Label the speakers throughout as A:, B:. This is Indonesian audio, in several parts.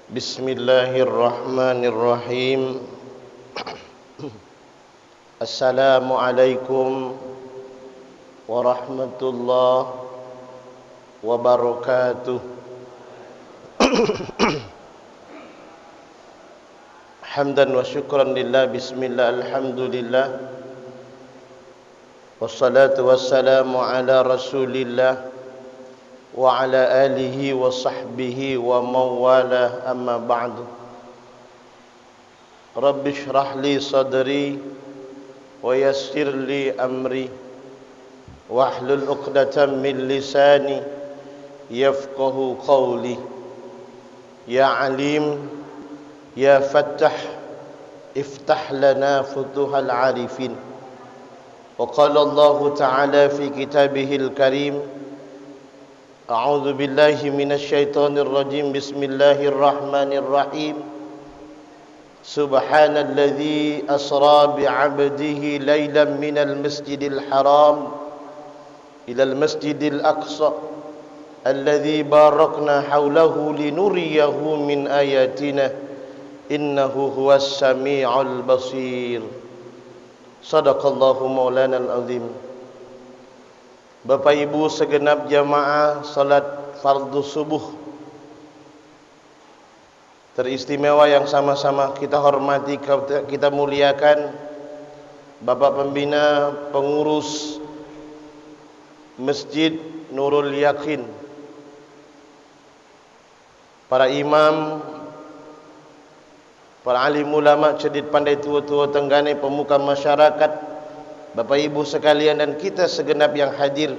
A: Bismillahirrahmanirrahim. Assalamualaikum warahmatullahi wabarakatuh. Hamdan wa syukran lillah. Bismillah, alhamdulillah. Wassalatu wassalamu ala rasulillah wa ala alihi wa sahbihi wa mawalah, amma ba'du. Rabbi shrah li sadri wa yassir li amri wahlul 'uqdatam min lisani yafqahu qawli. Ya alim ya fattah iftah lana futuhal arifin. Wa qala Allah ta'ala fi kitabihil karim, A'udzu billahi minasy syaithanir rajim. Bismillahirrahmanirrahim. Subhanalladzi asra bi'abdihi lailan minal masjidil haram ilal masjidil aqsa alladzi barakna haulahu linuriyahu min ayatina innahu huwas sami'ul basir. Shadaqallahu maulana al-azim. Bapak Ibu segenap jamaah salat fardu subuh teristimewa yang sama-sama kita hormati, kita muliakan, Bapak Pembina Pengurus Masjid Nurul Yakin, para imam, para alim ulama, cedit pandai, tua-tua tenggane, pemuka masyarakat, Bapak Ibu sekalian, dan kita segenap yang hadir,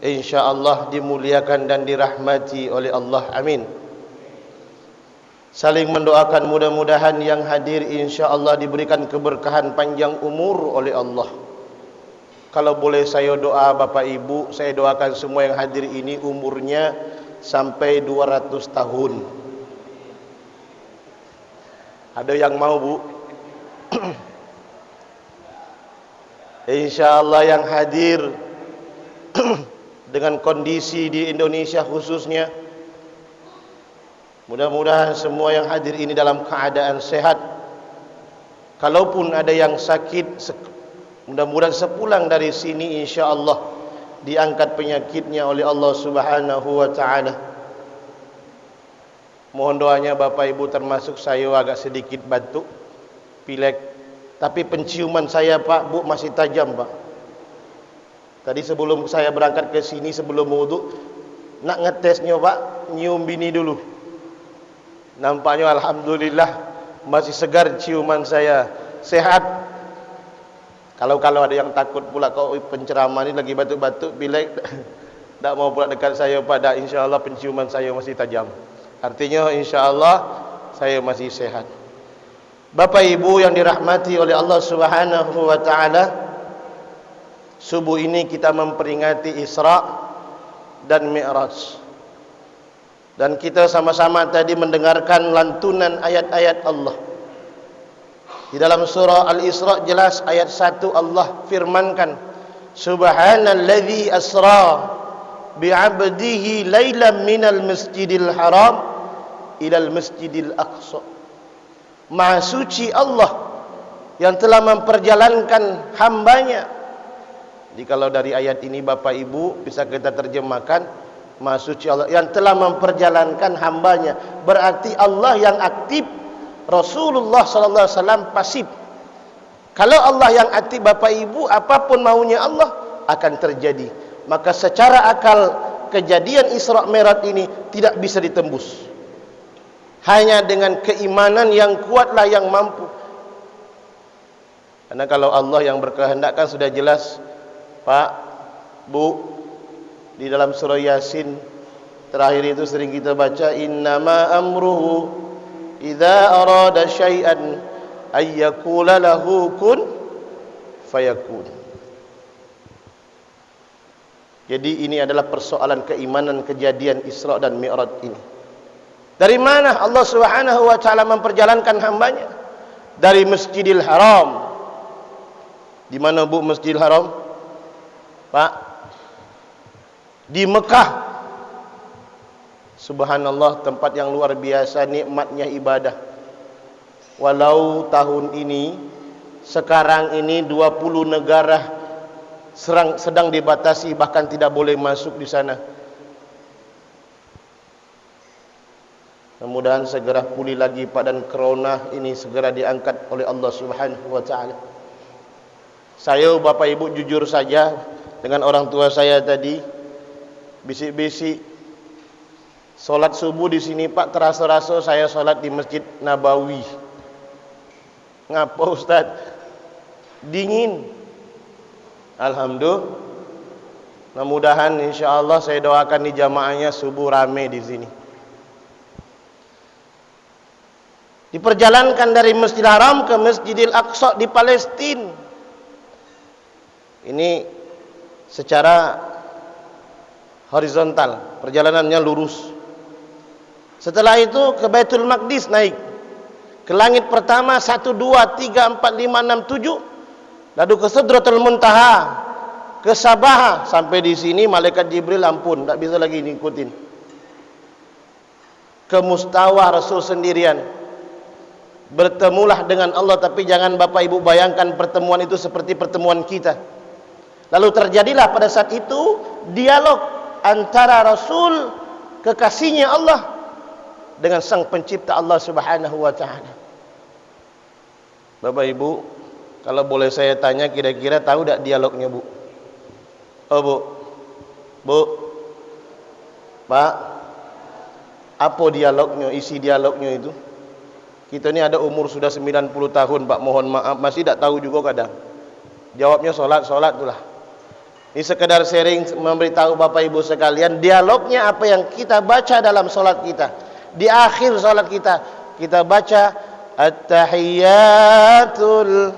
A: insyaallah dimuliakan dan dirahmati oleh Allah. Amin. Saling mendoakan, mudah-mudahan yang hadir insyaallah diberikan keberkahan panjang umur oleh Allah. Kalau boleh saya doa Bapak Ibu, saya doakan semua yang hadir ini umurnya sampai 200 tahun. Ada yang mau, Bu? InsyaAllah yang hadir dengan kondisi di Indonesia khususnya, mudah-mudahan semua yang hadir ini dalam keadaan sehat. Kalaupun ada yang sakit, mudah-mudahan sepulang dari sini insyaallah diangkat penyakitnya oleh Allah Subhanahu wa taala. Mohon doanya Bapak Ibu, termasuk saya agak sedikit batuk, pilek. Tapi penciuman saya Pak, Bu, masih tajam Pak. Tadi sebelum saya berangkat ke sini, sebelum wudu, nak ngetesnya Pak, nyium bini dulu. Nampaknya alhamdulillah masih segar ciuman saya, sehat. Kalau ada yang takut pula, kau penceramah ini lagi batuk-batuk, pilek, tak mau pula dekat saya Pak. Dah, insyaallah penciuman saya masih tajam. Artinya insyaallah saya masih sehat. Bapak Ibu yang dirahmati oleh Allah Subhanahu wa taala, subuh ini kita memperingati Isra dan Mi'raj. Dan kita sama-sama tadi mendengarkan lantunan ayat-ayat Allah. Di dalam surah Al-Isra jelas ayat 1 Allah firmankan, Subhanalladzi asra bi'abdihi lailan minal masjidil haram ilal masjidil aqsa. Maha suci Allah yang telah memperjalankan hambanya. Jadi kalau dari ayat ini Bapak Ibu bisa kita terjemahkan, Maha suci Allah yang telah memperjalankan hambanya. Berarti Allah yang aktif, Rasulullah sallallahu alaihi wasallam pasif. Kalau Allah yang aktif Bapak Ibu, apapun maunya Allah akan terjadi. Maka secara akal kejadian Isra Mi'raj ini tidak bisa ditembus. Hanya dengan keimanan yang kuatlah yang mampu. Karena kalau Allah yang berkehendak kan sudah jelas Pak, Bu, di dalam surah Yasin terakhir itu sering kita baca, innama amruhu idza arada syai'an ayyakula lahu kun fayakun. Jadi ini adalah persoalan keimanan kejadian Isra dan Mi'raj ini. Dari mana Allah Subhanahu wa taala memperjalankan hambanya? Dari Masjidil Haram. Di mana Bu Masjidil Haram? Pak, di Mekah. Subhanallah, tempat yang luar biasa nikmatnya ibadah. Walau tahun ini, sekarang ini 20 negara sedang dibatasi, bahkan tidak boleh masuk di sana. Mudah-mudahan segera pulih lagi Pak, dan corona ini segera diangkat oleh Allah Subhanahu wa taala. Saya, Bapak Ibu, jujur saja dengan orang tua saya tadi bisik-bisik solat subuh di sini Pak, terasa-rasa saya solat di Masjid Nabawi. Ngapa Ustaz? Dingin. Alhamdulillah. Mudah-mudahan insyaallah saya doakan di jamaahnya subuh rame di sini. Diperjalankan dari Masjidil Haram ke Masjidil Aqsa di Palestina. Ini secara horizontal, perjalanannya lurus. Setelah itu ke Baitul Maqdis naik. Ke langit pertama 1, 2, 3, 4, 5, 6, 7. Lalu ke Sidratul Muntaha, ke Sabah. Sampai di sini malaikat Jibril ampun, tak bisa lagi ngikutin. Ke Mustawa Rasul sendirian. Bertemulah dengan Allah, tapi jangan Bapak Ibu bayangkan pertemuan itu seperti pertemuan kita. Lalu terjadilah pada saat itu dialog antara Rasul kekasihnya Allah dengan Sang Pencipta Allah Subhanahu wa taala. Bapak Ibu, kalau boleh saya tanya, kira-kira tahu tak dialognya, Bu? Oh, Bu. Bu. Pak, apa dialognya, isi dialognya itu? Kita ni ada umur sudah 90 tahun Pak, mohon maaf masih tak tahu juga kadang. Jawabnya solat itulah. Ini sekedar sharing, memberitahu Bapak Ibu sekalian, dialognya apa yang kita baca dalam solat kita. Di akhir solat kita baca At-tahiyyatul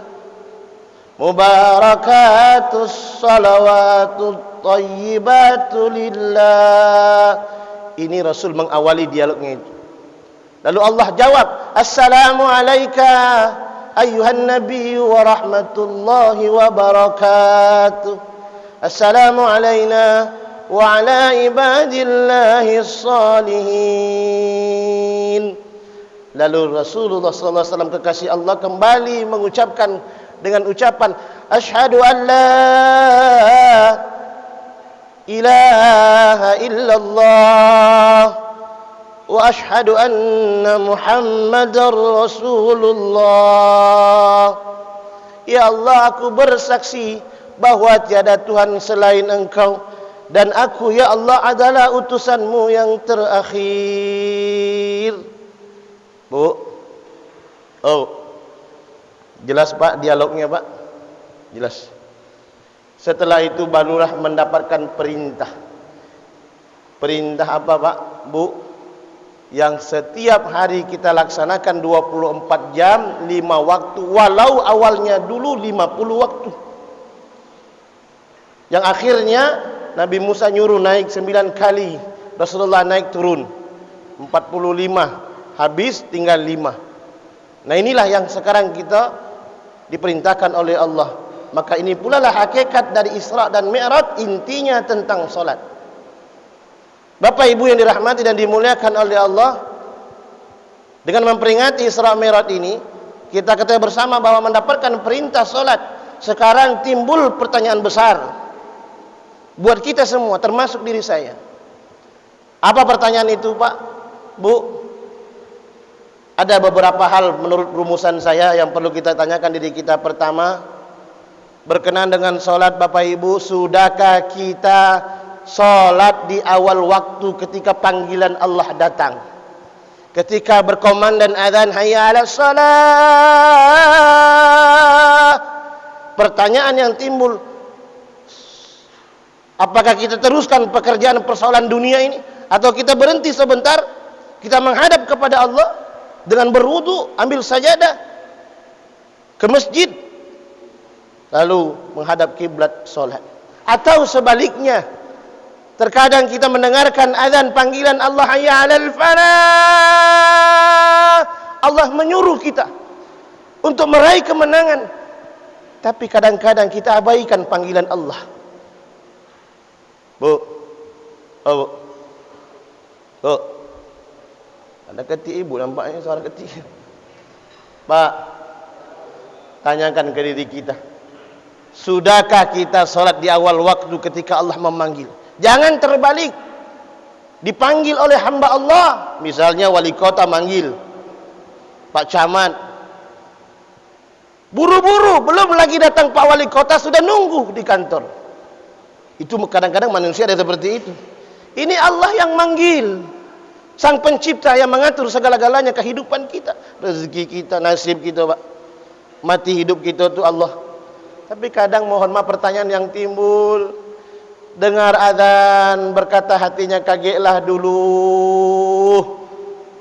A: mubarakatus salawatut thayyibatu lillah. Ini Rasul mengawali dialognya itu. Lalu Allah jawab, Assalamu alayka ayyuhan nabiyyu wa rahmatullahi wa barakatuh. Assalamu alayna wa ala ibadillahi salihin. Lalu Rasulullah sallallahu alaihi wasallam kekasih Allah kembali mengucapkan dengan ucapan Asyhadu an la ilaha illallah wa ashhadu anna Muhammadar Rasulullah. Ya Allah, aku bersaksi bahwa tiada Tuhan selain Engkau, dan aku ya Allah adalah utusanmu yang terakhir. Bu. Oh. Jelas Pak dialognya Pak? Jelas. Setelah itu barulah mendapatkan perintah. Perintah apa Pak? Bu? Yang setiap hari kita laksanakan 24 jam 5 waktu, walau awalnya dulu 50 waktu. Yang akhirnya Nabi Musa nyuruh naik 9 kali, Rasulullah naik turun 45, habis tinggal 5. Nah inilah yang sekarang kita diperintahkan oleh Allah. Maka ini pula lah hakikat dari Isra dan Mi'raj, intinya tentang solat. Bapak Ibu yang dirahmati dan dimuliakan oleh Allah, dengan memperingati Isra Mi'raj ini, kita ketahui bersama bahwa mendapatkan perintah solat. Sekarang timbul pertanyaan besar buat kita semua, termasuk diri saya. Apa pertanyaan itu Pak? Bu? Ada beberapa hal menurut rumusan saya yang perlu kita tanyakan diri kita. Pertama, berkenaan dengan solat Bapak Ibu, sudahkah kita solat di awal waktu ketika panggilan Allah datang? Ketika berkomandan azan hayya 'alas shalah, pertanyaan yang timbul, apakah kita teruskan pekerjaan persoalan dunia ini, atau kita berhenti sebentar, kita menghadap kepada Allah dengan berwudu, ambil sajadah, ke masjid, lalu menghadap kiblat solat? Atau sebaliknya, terkadang kita mendengarkan azan panggilan Allah hayya 'alal falah, Allah menyuruh kita untuk meraih kemenangan, tapi kadang-kadang kita abaikan panggilan Allah. Bu, oh, bu, Ada ketik ibu nampaknya suara ketik. Pak, tanyakan ke diri kita. Sudahkah kita solat di awal waktu ketika Allah memanggil? Jangan terbalik. Dipanggil oleh hamba Allah. Misalnya wali kota manggil, Pak Camat. Buru-buru, belum lagi datang Pak Wali Kota, sudah nunggu di kantor. Itu kadang-kadang manusia ada seperti itu. Ini Allah yang manggil. Sang pencipta yang mengatur segala-galanya kehidupan kita. Rezeki kita, nasib kita, Pak. Mati hidup kita itu Allah. Tapi kadang mohon maaf pertanyaan yang timbul. Dengar azan, berkata hatinya, kagetlah dulu.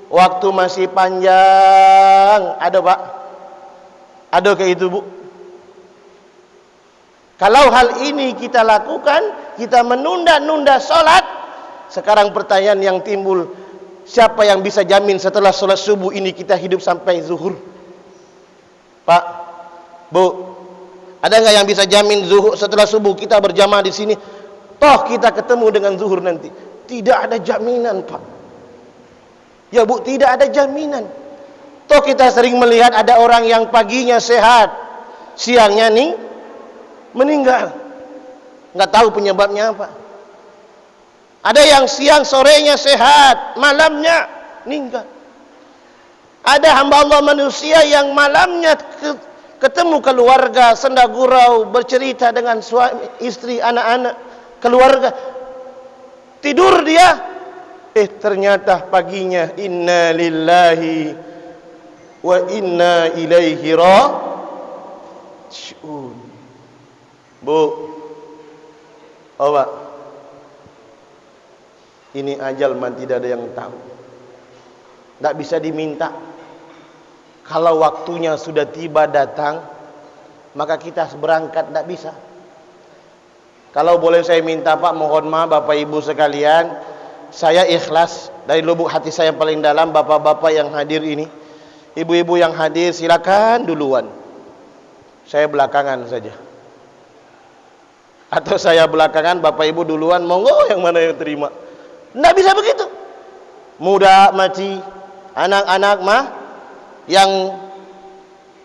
A: Waktu masih panjang. Ada, Pak? Ada kayak itu, Bu? Kalau hal ini kita lakukan, kita menunda-nunda solat. Sekarang pertanyaan yang timbul, siapa yang bisa jamin setelah solat subuh ini kita hidup sampai zuhur? Pak, Bu, ada nggak yang bisa jamin zuhur setelah subuh kita berjamaah di sini? Toh kita ketemu dengan zuhur nanti. Tidak ada jaminan, Pak. Ya, Bu, tidak ada jaminan. Toh kita sering melihat ada orang yang paginya sehat, siangnya nih meninggal. Nggak tahu penyebabnya apa. Ada yang siang sorenya sehat, malamnya meninggal. Ada hamba Allah manusia yang malamnya ketemu keluarga, senda gurau, bercerita dengan suami, istri, anak-anak, keluarga. Tidur dia, ternyata paginya inna lillahi wa inna ilaihi raji'un. Bu, Pak, ini ajal man tidak ada yang tahu. Tidak bisa diminta. Kalau waktunya sudah tiba datang, maka kita berangkat, tidak bisa. Kalau boleh saya minta, Pak, mohon maaf Bapak Ibu sekalian, saya ikhlas dari lubuk hati saya yang paling dalam. Bapak-bapak yang hadir ini, ibu-ibu yang hadir, silakan duluan. Saya belakangan saja. Atau saya belakangan, Bapak Ibu duluan, monggo yang mana yang terima. Tidak bisa begitu. Muda mati, anak-anak mah, yang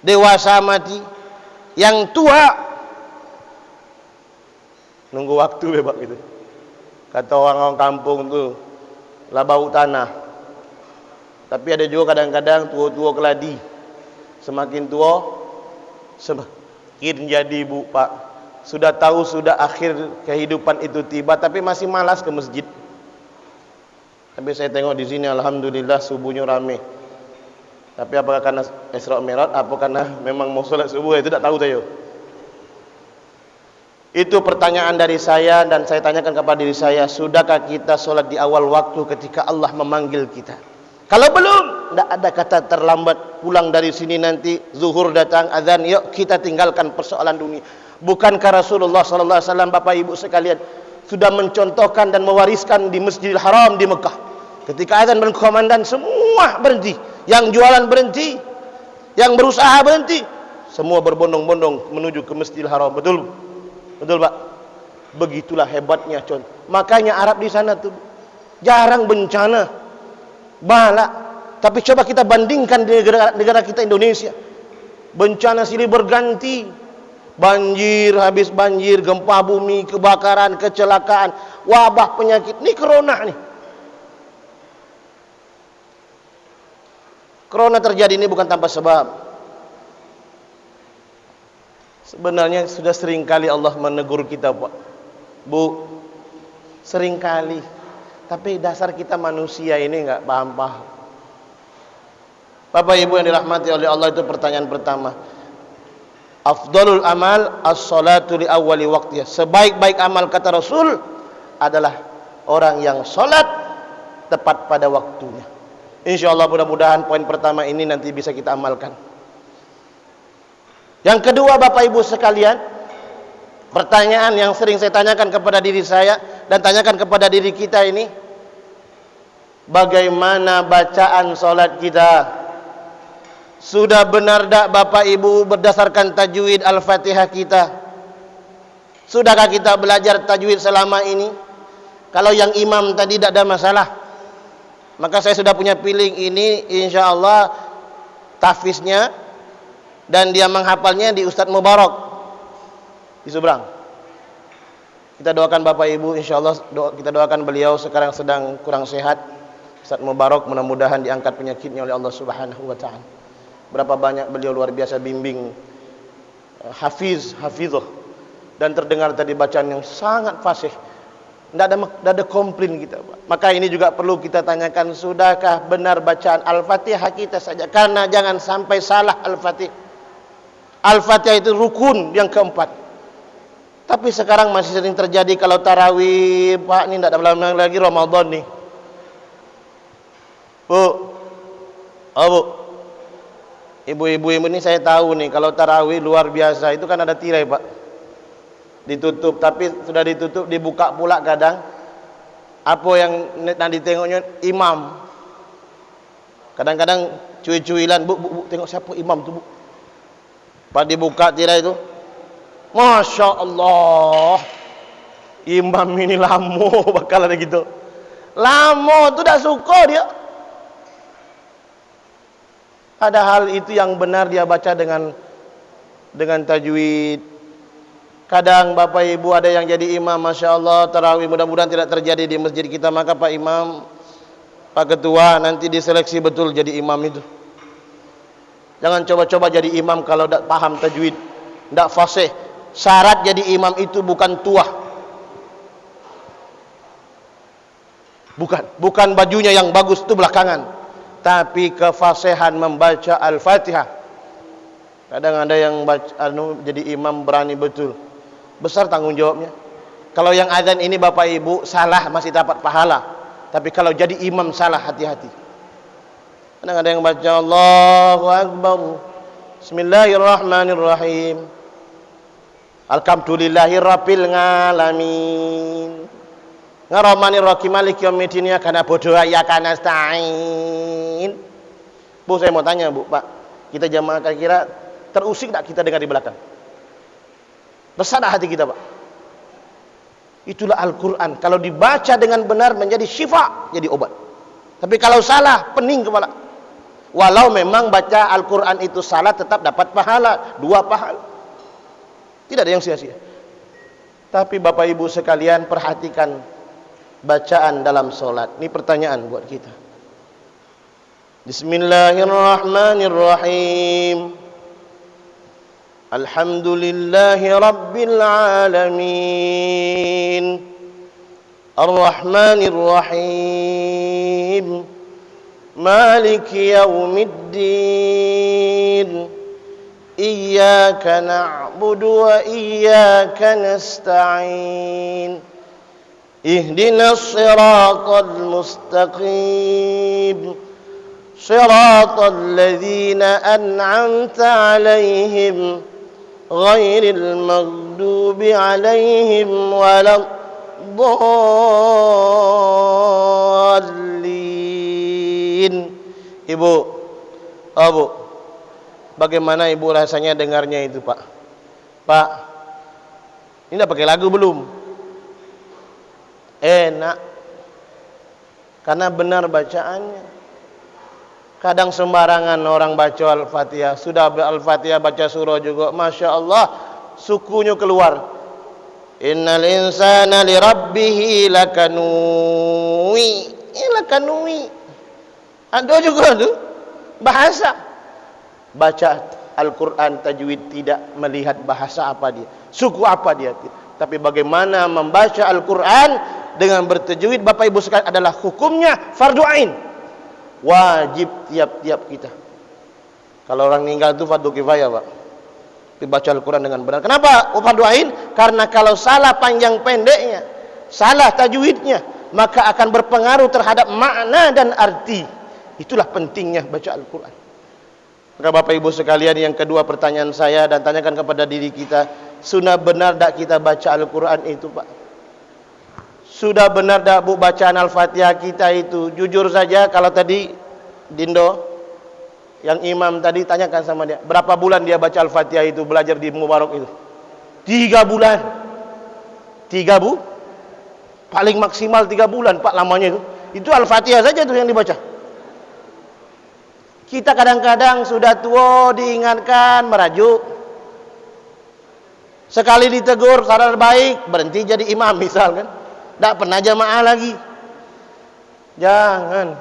A: dewasa mati, yang tua nunggu waktu bebak gitu. Kata orang-orang kampung tuh, lah bau tanah. Tapi ada juga kadang-kadang tua-tua keladi. Semakin tua, semakin jadi, Bu, Pak. Sudah tahu sudah akhir kehidupan itu tiba, tapi masih malas ke masjid. Tapi saya tengok di sini, alhamdulillah subuhnya rame. Tapi apakah karena Isra Mi'raj, apa karena memang mau sholat subuh, itu tidak tahu saya. Itu pertanyaan dari saya, dan saya tanyakan kepada diri saya, sudahkah kita sholat di awal waktu ketika Allah memanggil kita? Kalau belum, tidak ada kata terlambat. Pulang dari sini nanti zuhur datang, azan, yuk kita tinggalkan persoalan dunia. Bukankah Rasulullah SAW, Bapak Ibu sekalian, sudah mencontohkan dan mewariskan di Masjidil Haram di Mekah? Ketika azan berkumandang, semua berhenti. Yang jualan berhenti, yang berusaha berhenti, semua berbondong-bondong menuju ke Masjidil Haram. Betul? Betul, Pak? Begitulah hebatnya, contoh. Makanya Arab di sana tuh jarang bencana, bala. Tapi coba kita bandingkan di negara kita Indonesia. Bencana silih berganti. Banjir, habis banjir, gempa bumi, kebakaran, kecelakaan, wabah, penyakit. Ini corona nih. Corona terjadi ini bukan tanpa sebab. Sebenarnya sudah sering kali Allah menegur kita, Pak, Bu, sering kali. Tapi dasar kita manusia ini enggak paham-paham. Bapak Ibu yang dirahmati oleh Allah, itu pertanyaan pertama. Afdalul amal as-salatu li awwali waqtiha. Sebaik-baik amal kata Rasul adalah orang yang salat tepat pada waktunya. Insyaallah mudah-mudahan poin pertama ini nanti bisa kita amalkan. Yang kedua, Bapak Ibu sekalian, pertanyaan yang sering saya tanyakan kepada diri saya dan tanyakan kepada diri kita ini, bagaimana bacaan salat kita? Sudah benar tak Bapak Ibu berdasarkan tajwid Al-Fatihah kita? Sudahkah kita belajar tajwid selama ini? Kalau yang imam tadi tidak ada masalah. Maka saya sudah punya feeling ini insya Allah tahfiznya dan dia menghafalnya di Ustadz Mubarak di Seberang. Kita doakan Bapak Ibu, insya Allah kita doakan beliau sekarang sedang kurang sehat. Ustadz Mubarak mudah-mudahan diangkat penyakitnya oleh Allah Subhanahu wa taala. Berapa banyak beliau luar biasa bimbing hafizah dan terdengar tadi bacaan yang sangat fasih. Tidak ada komplain kita, Pak. Maka ini juga perlu kita tanyakan, sudahkah benar bacaan Al-Fatihah kita saja? Karena jangan sampai salah Al-Fatihah. Al-Fatihah itu rukun yang keempat. Tapi sekarang masih sering terjadi kalau tarawih, Pak, ini tidak ada lama lagi Ramadan nih. Bu, Bu, ibu-ibu ini saya tahu nih, kalau tarawih luar biasa itu kan ada tirai, Pak. Ditutup, tapi sudah ditutup dibuka pula kadang. Apa yang nanti tengoknya imam. Kadang-kadang cuy-cuilan, bu, tengok siapa imam tu, Bu. Pas dibuka tirai itu, Masya Allah, imam ini lamo bakal ada gitu. Lamo tu dah suka dia. Padahal itu yang benar dia baca dengan tajwid. Kadang Bapak Ibu ada yang jadi imam, Masya Allah, tarawih, mudah-mudahan tidak terjadi di masjid kita. Maka Pak Imam, Pak Ketua, nanti diseleksi betul jadi imam itu. Jangan coba-coba jadi imam kalau tidak paham tajwid, tidak fasih. Syarat jadi imam itu bukan tua, bukan bajunya yang bagus itu belakangan, tapi kefasihan membaca Al-Fatihah. Kadang ada yang jadi imam berani betul, besar tanggung jawabnya. Kalau yang azan ini Bapak Ibu salah masih dapat pahala, tapi kalau jadi imam salah hati-hati. Kadang ada yang baca Allahu Akbar, Bismillahirrahmanirrahim, Alhamdulillahirabbil alamin, Rahmanirrahim, Maliki yaumiddin, ya kana bodoh ya kana nasta'in. Bu, saya mau tanya, Bu, Pak, kita jamaah kira-kira terusik tak kita dengar di belakang? Besar hati kita, Pak. Itulah Al-Quran. Kalau dibaca dengan benar menjadi syifa, jadi obat. Tapi kalau salah, pening kepala. Walau memang baca Al-Quran itu salah, tetap dapat pahala, 2 pahala. Tidak ada yang sia-sia. Tapi Bapak Ibu sekalian, perhatikan bacaan dalam solat. Ini pertanyaan buat kita. Bismillahirrahmanirrahim. Alhamdulillahi Rabbil Alamin, Ar-Rahmanir Rahim, Maliki Yaumiddin, Iyyaka na'budu wa iyyaka nasta'in, Ihdinas siratal mustaqim, Siratal ladzina an'amta 'alaihim, ghairil maghdubi 'alaihim waladdallin. Ibu, Bu, bagaimana Ibu rasanya dengarnya itu, Pak? Pak, ini udah pakai lagu belum? Enak, karena benar bacaannya. Kadang sembarangan orang baca Al-Fatihah. Sudah Al-Fatihah baca surah juga, Masya Allah, sukunya keluar. Innal insana li rabbihi lakanui. Lakanui. Ada juga tu bahasa. Baca Al-Quran tajwid tidak melihat bahasa apa dia, suku apa dia. Tapi bagaimana membaca Al-Quran dengan bertajwid, Bapak Ibu sekalian, adalah hukumnya fardu ain. Wajib tiap-tiap kita. Kalau orang meninggal itu fardu kifayah, Pak. Dibaca Al-Quran dengan benar. Kenapa fardu ain? Karena kalau salah panjang pendeknya, salah tajwidnya, maka akan berpengaruh terhadap makna dan arti. Itulah pentingnya baca Al-Quran. Maka Bapak Ibu sekalian, yang kedua pertanyaan saya, dan tanyakan kepada diri kita, sudah benar tak kita baca Al-Quran itu, Pak? Sudah benar tak, Bu, bacaan Al-Fatihah kita itu? Jujur saja, kalau tadi Dindo yang imam tadi, tanyakan sama dia, berapa bulan dia baca Al-Fatihah itu, belajar di Mubarak itu? 3 bulan. 3 Bu? Paling maksimal 3 bulan, Pak, lamanya itu. Itu Al-Fatihah saja tuh yang dibaca. Kita kadang-kadang sudah tua diingatkan merajuk. Sekali ditegur sadar baik, berhenti jadi imam misalkan. Tak pernah jamaah lagi. Jangan.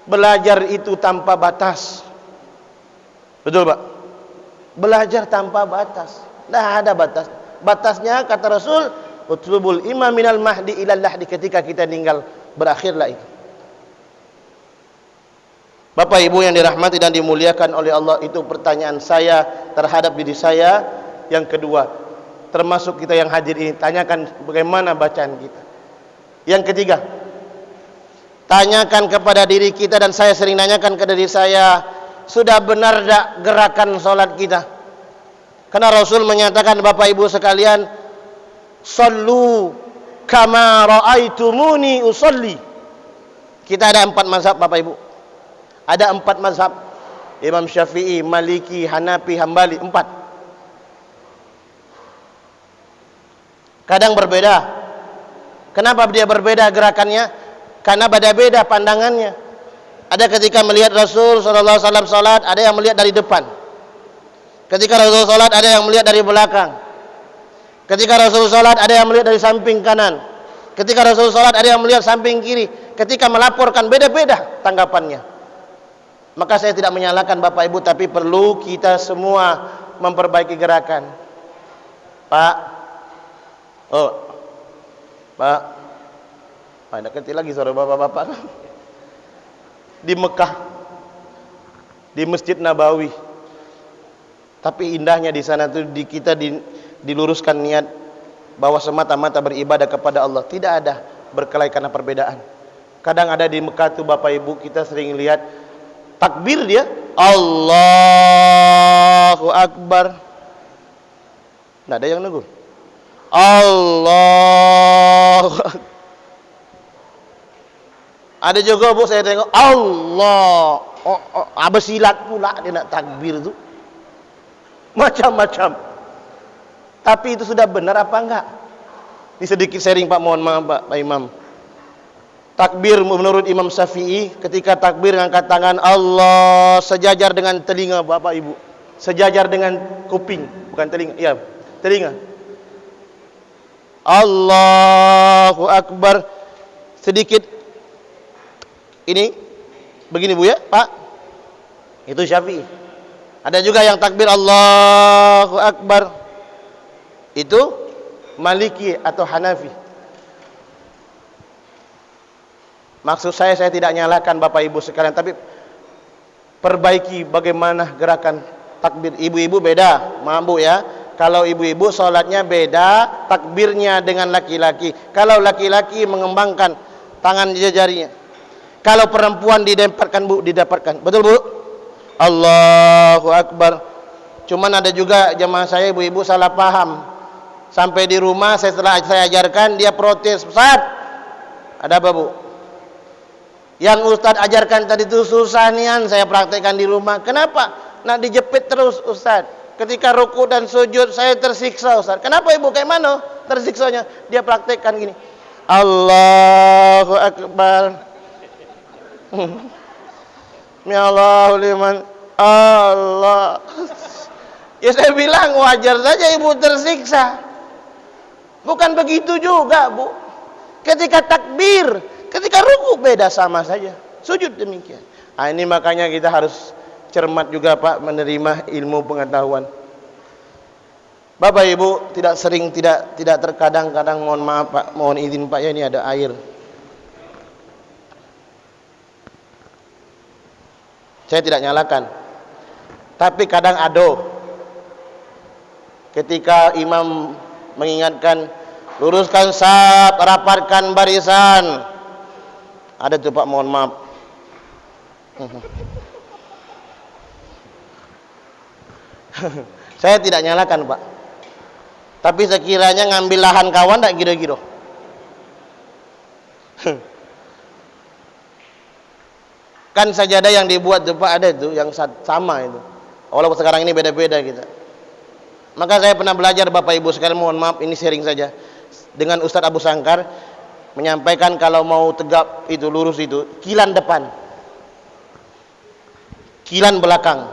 A: Belajar itu tanpa batas. Betul Pak? Belajar tanpa batas. Tidak ada batas. Batasnya kata Rasul, utlubul imam minal mahdi ilal lahdi, ketika kita tinggal berakhirlah itu. Bapak Ibu yang dirahmati dan dimuliakan oleh Allah, itu pertanyaan saya terhadap diri saya. Yang kedua, termasuk kita yang hadir ini, tanyakan bagaimana bacaan kita. Yang ketiga, tanyakan kepada diri kita, dan saya sering nanyakan ke diri saya, sudah benar tak gerakan solat kita? Karena Rasul menyatakan, Bapak Ibu sekalian, sallu kama ra'aitumuni usolli. Kita ada 4 mazhab Bapak Ibu. Ada 4 mazhab. Imam Syafi'i, Maliki, Hanafi, Hambali, 4. Kadang berbeda. Kenapa dia berbeda gerakannya? Karena beda-beda pandangannya. Ada ketika melihat Rasul sallallahu alaihi wasallam salat, ada yang melihat dari depan. Ketika Rasul salat, ada yang melihat dari belakang. Ketika Rasul salat, ada yang melihat dari samping kanan. Ketika Rasul salat, ada yang melihat samping kiri. Ketika melaporkan, beda-beda tanggapannya. Maka saya tidak menyalahkan Bapak Ibu, tapi perlu kita semua memperbaiki gerakan. Pak, Pak, ada kecil lagi suara bapak-bapak. Di Mekah, di Masjid Nabawi. Tapi indahnya di sana tuh kita diluruskan niat bahwa semata-mata beribadah kepada Allah, tidak ada berkelahi karena perbedaan. Kadang ada di Mekah tuh Bapak Ibu, kita sering lihat takbir dia, Allahu Akbar. Nggak ada yang negur. Allah. Ada juga Bu, saya tengok Allah. Abah silat pula dia nak takbir tu. Macam-macam. Tapi itu sudah benar apa enggak? Ini sedikit sharing Pak, mohon maaf Pak Imam. Takbir menurut Imam Syafi'i, ketika takbir angkat tangan Allah sejajar dengan telinga Bapak Ibu. Sejajar dengan kuping, bukan telinga. Iya, telinga. Allahu Akbar. Sedikit ini begini Bu ya, Pak. Itu Syafi'i. Ada juga yang takbir Allahu Akbar. Itu Maliki atau Hanafi. Maksud saya tidak nyalakan Bapak Ibu sekalian, tapi perbaiki bagaimana gerakan takbir. Ibu-ibu beda, maaf Bu ya. Kalau ibu-ibu sholatnya beda takbirnya dengan laki-laki. Kalau laki-laki mengembangkan tangan jarinya. Kalau perempuan didapatkan Bu, didapatkan. Betul Bu? Allahu Akbar. Cuman ada juga jemaah saya ibu-ibu salah paham. Sampai di rumah setelah saya ajarkan dia protes, "Ustaz, ada apa Bu? Yang Ustaz ajarkan tadi itu susah nian, saya praktekkan di rumah. Kenapa? Nah dijepit terus Ustaz. Ketika ruku dan sujud saya tersiksa Ustaz. Kenapa Ibu? Kayak mana tersiksanya? Dia praktekkan gini. Allahu Akbar. Ya Allahu liman. Allah. Ya saya bilang wajar saja Ibu tersiksa. Bukan begitu juga Bu. Ketika takbir, ketika ruku beda sama saja. Sujud demikian. Nah, ini makanya kita harus cermat juga Pak menerima ilmu pengetahuan. Bapak Ibu tidak terkadang-kadang, mohon maaf Pak, mohon izin Pak ya, ini ada air. Saya tidak nyalakan. Tapi kadang ado. Ketika imam mengingatkan, luruskan saf, rapatkan barisan. Ada tuh Pak, mohon maaf. Saya tidak nyalakan Pak. Tapi sekiranya ngambil lahan kawan tak giro-giro. Kan sajadah yang dibuat tuh Pak ada itu yang sama itu. Walaupun sekarang ini beda-beda kita. Maka saya pernah belajar Bapak Ibu sekalian, mohon maaf ini sharing saja dengan Ustadz Abu Sangkar. menyampaikan kalau mau tegap itu lurus itu kilan depan, kilan belakang.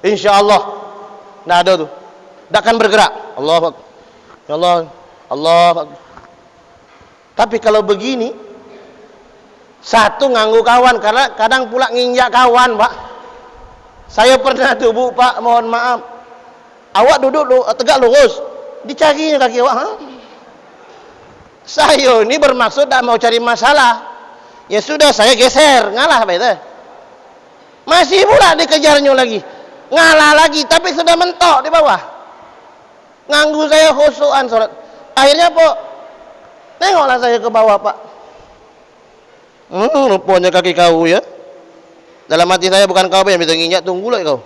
A: Insyaallah enggak ada tuh. Enggak akan bergerak. Allahu Akbar. Ya Allah. Allah. Tapi kalau begini satu nganggu kawan karena kadang pula nginjak kawan, Pak. Saya pernah tuh, Bu, Pak, mohon maaf. Awak duduk tegak lurus. Dicarinya kaki awak, ha? Saya ini bermaksud tak mau cari masalah. Ya sudah, saya geser, ngalah Pak itu. Masih pula dikejarnya lagi. Ngalah lagi, tapi sudah mentok di bawah. Nganggu saya khusuan sholat. Akhirnya, Pak, tengoklah saya ke bawah, Pak. Rupanya kaki kau ya. Dalam hati saya bukan kau yang bisa nginjak, tunggulah kau.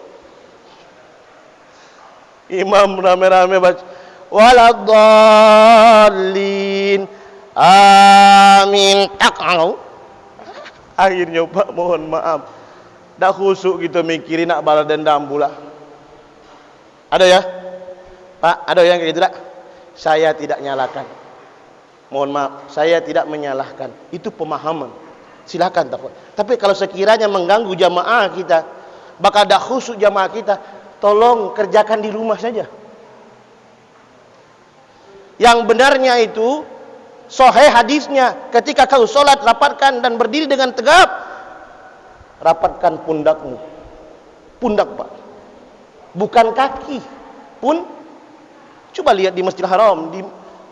A: Imam rame-rame baca waladdallin amin takau. Akhirnya Pak mohon maaf, dah khusuk kita mikirin nak balas dendam pula. Ada ya Pak, ada yang kayak gitu tak? Saya tidak nyalakan, mohon maaf, saya tidak menyalahkan, itu pemahaman, silakan takut. Tapi kalau sekiranya mengganggu jamaah kita, bakal dah khusuk jamaah kita, tolong kerjakan di rumah saja. Yang benarnya itu sahih hadisnya, ketika kau sholat rapatkan dan berdiri dengan tegap, rapatkan pundakmu. Pundak, Pak, bukan kaki pun. Coba lihat di Masjidil Haram, di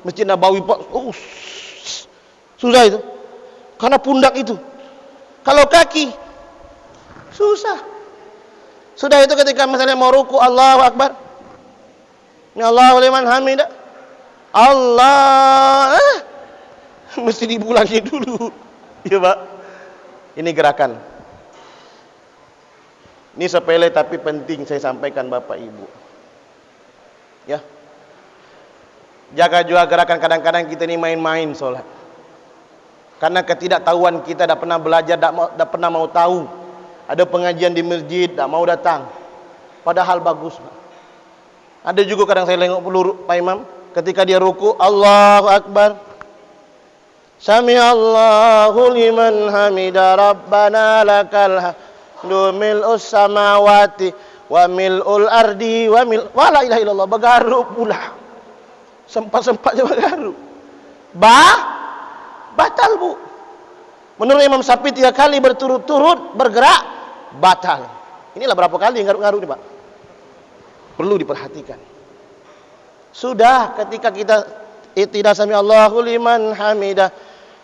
A: Masjid Nabawi, Pak, susah itu karena pundak itu. Kalau kaki susah. Sudah itu ketika misalnya mau ruku, Allahu Akbar, ya Allahu liman hamidah, Allah, mesti diulangi dulu. Ya Pak, ini gerakan. Ini sepele tapi penting saya sampaikan Bapak Ibu. Ya, jaga juga gerakan. Kadang-kadang kita ini main-main sholat karena ketidaktahuan kita, dah pernah belajar, dah pernah mau tahu. Ada pengajian di masjid, tak mau datang. Padahal bagus, Pak. Ada juga kadang saya tengok peluru Pak Imam, ketika dia ruku, Allahu Akbar, Sami Allahu liman hamida Rabbana lakal hamdu mil'us samawati wa mil'ul ardi wa la ilaha illallah. Bergaruk pula. Sempat-sempatnya bergaruk. Batal, Bu. Menurut Imam Syafi'i 3 kali berturut-turut bergerak, batal. Inilah berapa kali ngaruk-ngaruk nih, Pak. Perlu diperhatikan. Sudah ketika kita tidak sami Allahu liman hamidah,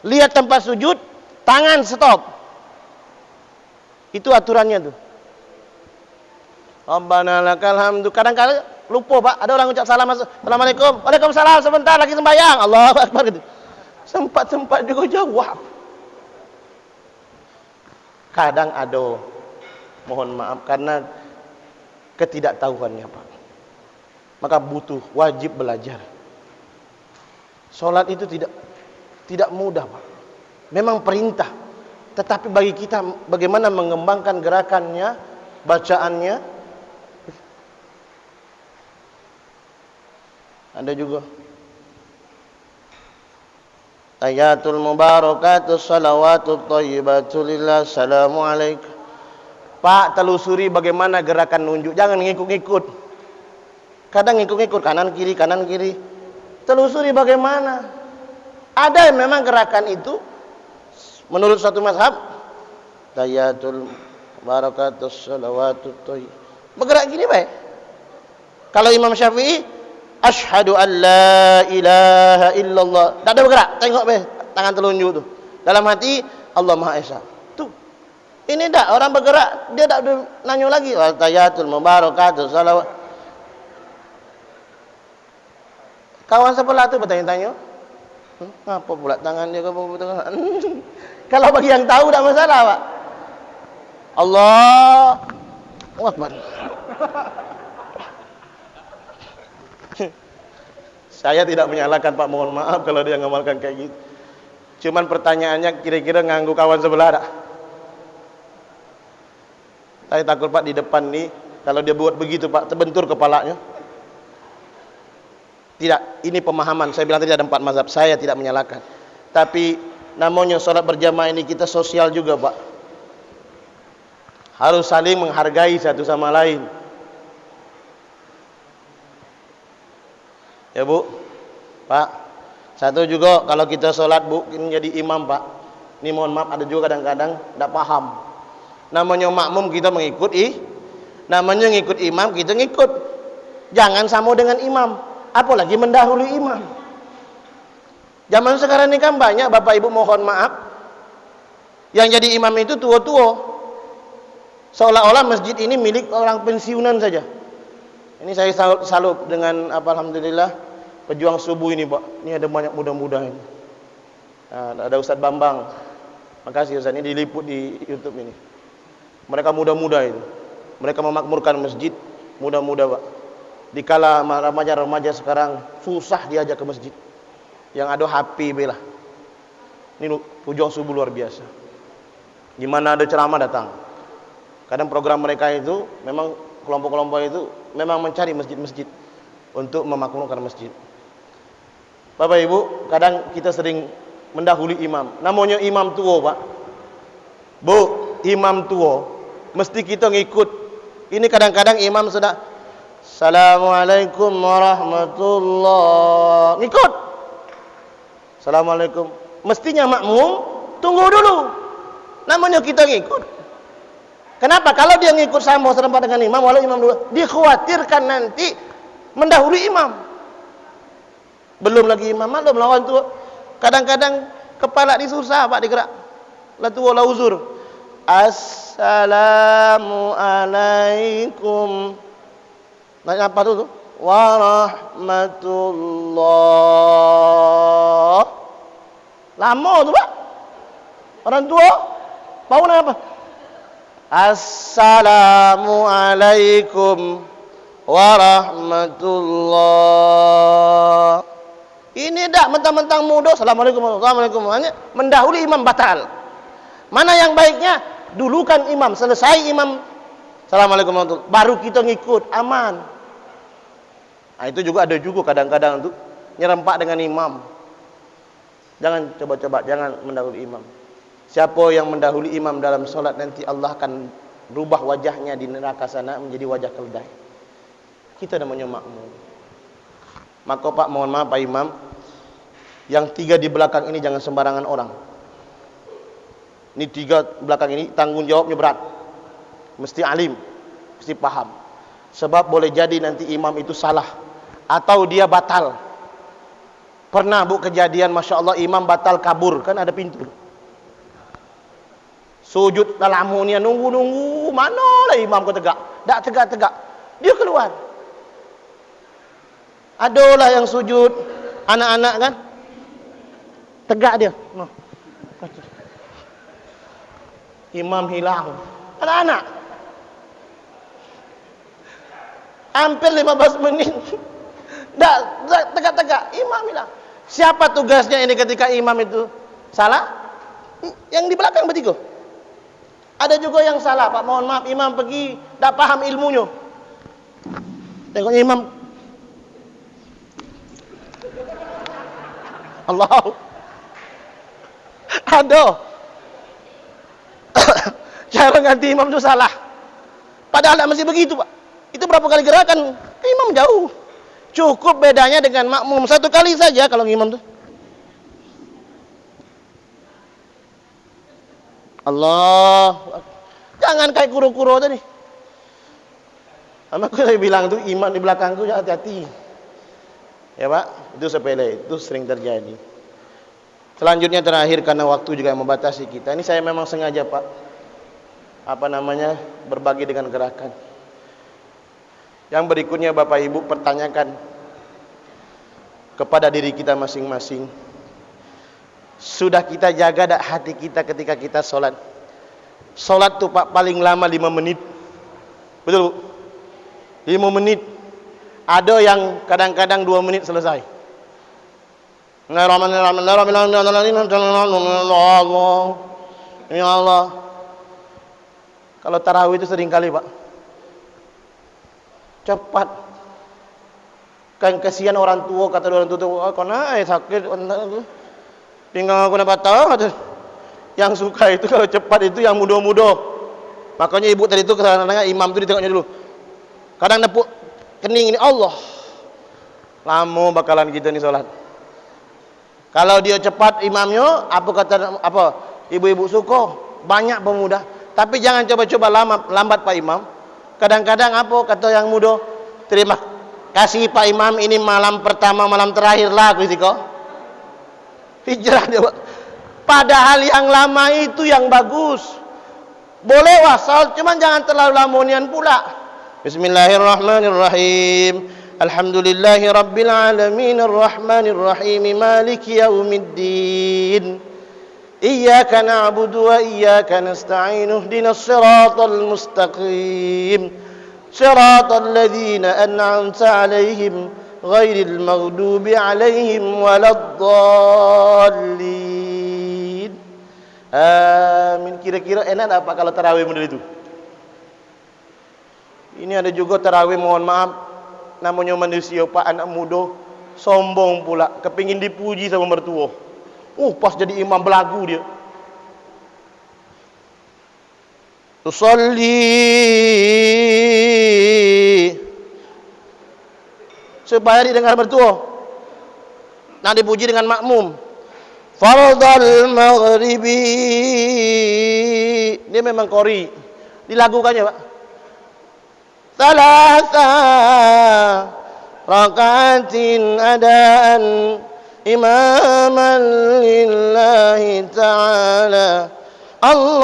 A: lihat tempat sujud, tangan stop. Itu aturannya tuh. Rabbana lakal hamdu. Kadang-kadang lupa, Pak. Ada orang ucap salam, Assalamualaikum. Waalaikumsalam, sebentar lagi sembahyang. Allahu Akbar gitu. Sempat-sempat juga jawab. Kadang ada, mohon maaf karena ketidaktahuannya, Pak. Maka butuh, wajib belajar. Salat itu tidak mudah, Pak. Memang perintah, tetapi bagi kita bagaimana mengembangkan gerakannya, bacaannya. Ada juga ayatul mubarakatus salawatut thayyibatu lillah, assalamualaikum. Pak, telusuri bagaimana gerakan nunjuk, jangan ngikut-ngikut. Kadang ngikut-ngikut kanan kiri. Telusuri bagaimana. Ada memang gerakan itu menurut satu mazhab, ayatul mubarakatus salawatut thayyib. Bergerak gini baik. Kalau Imam Syafi'i, asyhadu an la ilaha illallah. Tak ada bergerak. Tengok tangan telunjuk tu. Dalam hati Allah Maha Esa. Tu. Ini tak orang bergerak, dia tak ada nanya lagi. Tahiyatul mubarakatuh salawat. Kawan sebelah tu bertanya-tanya, apa pula tangan dia Kalau bagi yang tahu tak masalah, Pak. Allahu Akbar. Saya tidak menyalahkan, Pak, mohon maaf kalau dia ngamalkan kayak gitu. Cuman pertanyaannya kira-kira nganggu kawan sebelah tak? Saya takut, Pak, di depan nih kalau dia buat begitu, Pak, terbentur kepalanya. Tidak, ini pemahaman. Saya bilang tadi ada 4 mazhab. Saya tidak menyalahkan. Tapi namanya sholat berjamaah ini kita sosial juga, Pak. Harus saling menghargai satu sama lain. Ya Bu, Pak. Satu juga kalau kita sholat Bu, ini jadi imam Pak. Ini mohon maaf ada juga kadang-kadang tidak paham. Namanya makmum kita mengikuti, namanya ngikut imam kita ngikut. Jangan sama dengan imam, apalagi mendahului imam. Zaman sekarang ini kan banyak Bapak Ibu mohon maaf, yang jadi imam itu tua-tua. Seolah-olah masjid ini milik orang pensiunan saja. Ini saya salut dengan alhamdulillah pejuang subuh ini Pak. Ini ada banyak muda-muda ini. Nah, ada Ustadz Bambang. Makasih Ustadz, ini diliput di YouTube ini. Mereka muda-muda itu. Mereka memakmurkan masjid muda-muda Pak. Dikala remaja-remaja sekarang susah diajak ke masjid. Yang ada HP belah. Ini pejuang subuh luar biasa. Di mana ada ceramah datang. Kadang program mereka itu memang kelompok-kelompok itu memang mencari masjid-masjid untuk memakmurkan masjid. Bapak Ibu, kadang kita sering mendahului imam. Namanya imam tua, Pak. Bu, imam tua, mesti kita ngikut. Ini kadang-kadang imam sudah Assalamualaikum warahmatullah. Ngikut. Assalamualaikum. Mestinya makmum tunggu dulu. Namanya kita ngikut. Kenapa? Kalau dia ngikut sama serempak dengan imam, walau imam dua, dikhawatirkan nanti mendahului imam. Belum lagi imam, belum lawan tu. Kadang-kadang kepala disusah Pak digerak. La tu la uzur. Assalamualaikum. Nanya apa tu? Warahmatullah. Lama tu Pak. Orang tua mau nanya apa? Assalamualaikum warahmatullah. Ini dah mentang-mentang muda. Assalamualaikum warahmatullahi wabarakatuh. Mendahului imam batal. Mana yang baiknya? Dulukan imam, selesai imam Assalamualaikum warahmatullahi wabarakatuh, baru kita ngikut, aman. Nah, itu juga ada juga kadang-kadang untuk nyerempak dengan imam. Jangan coba-coba, jangan mendahului imam. Siapa yang mendahului imam dalam solat nanti Allah akan rubah wajahnya di neraka sana menjadi wajah keledai. Kita namanya makmum. Maka Pak mohon maaf Pak Imam, yang tiga di belakang ini jangan sembarangan orang. Ini tiga belakang ini tanggung jawabnya berat. Mesti alim, mesti paham. Sebab boleh jadi nanti imam itu salah atau dia batal. Pernah Bu kejadian Masya Allah imam batal kabur, kan ada pintu. Sujud dalam harmonia, nunggu-nunggu, manalah imam kau tegak. Tak tegak-tegak. Dia keluar. Adalah yang sujud, anak-anak kan. Tegak dia. No. Imam hilang. Anak-anak. Hampir 15 menit. Tak tegak-tegak. Imam hilang. Siapa tugasnya ini ketika imam itu salah? Yang di belakang bertiga. Ada juga yang salah, Pak. Mohon maaf, imam pergi tak paham ilmunya. Tengoknya imam. Allah. Ada. Cara ganti imam itu salah. Padahal tak mesti begitu, Pak. Itu berapa kali gerakan? Imam jauh. Cukup bedanya dengan makmum. Satu kali saja kalau imam itu. Allah, jangan kayak kuro-kuro tadi. Aku saya bilang tuh imam di belakangku hati-hati. Ya Pak, itu sepele, itu sering terjadi. Selanjutnya terakhir karena waktu juga yang membatasi kita. Ini saya memang sengaja Pak, berbagi dengan gerakan. Yang berikutnya Bapak Ibu pertanyakan kepada diri kita masing-masing. Sudah kita jaga dak hati kita ketika kita sholat? Sholat tuh Pak paling lama 5 menit. Betul Bu? 5 menit. Ada yang kadang-kadang 2 menit selesai. Ya Allah. Kalau tarawih itu sering kali Pak. Cepat. Kan kasihan orang tua, kata orang tua, kau naik sakit. Pinggang aku nak patah. Yang suka itu kalau cepat itu yang muda-muda. Makanya ibu tadi itu kadang-kadang imam tu ditengoknya dulu. Kadang nepuk kening ini, Allah. Lama bakalan kita ni solat. Kalau dia cepat imamnya, apa kata apa? Ibu-ibu suka, banyak pemuda. Tapi jangan coba-coba lambat Pak Imam. Kadang-kadang apa kata yang muda? Terima kasih Pak Imam, ini malam pertama, malam terakhir lah Kusiko. Hijrah dia. Padahal yang lama itu yang bagus. Boleh wasal, cuman jangan terlalu lamonian pula. Bismillahirrahmanirrahim. Alhamdulillahi rabbil alamin arrahmanir rahim maliki yaumiddin. Iyyaka na'budu wa iyyaka nasta'in ihdinas siratal mustaqim. Siratal ladzina an'amta 'alaihim ghairil maghdubi 'alaihim waladdallin. Amin. Kira-kira enak tak Pak kalau tarawih model itu? Ini ada juga tarawih, mohon maaf, namanya manusia Pak, anak muda sombong pula, kepingin dipuji sama mertua. Pas jadi imam belagu dia. Tusalli supaya didengar mertua. Nak dipuji dengan makmum. Fardal maghribi. Dia memang qori. Dilagukannya, Pak. Thalatha rakatin adaan imaman lillahi ta'ala. Allahu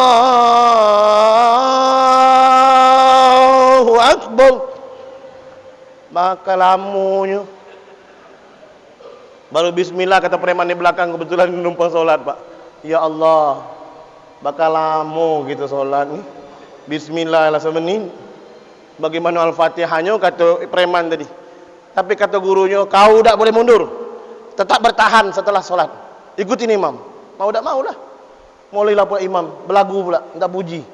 A: Akbar. Maka lamunya baru bismillah kata preman di belakang, kebetulan numpang solat Pak. Ya Allah, bakal lama gitu solat nih. Bismillah lah semenit. Bagaimana Al-Fatihahnya kata preman tadi. Tapi kata gurunya, kau tak boleh mundur. Tetap bertahan setelah solat. Ikutin imam. Mau tak mau lah. Mulailah Pak imam belagu pula, tak puji.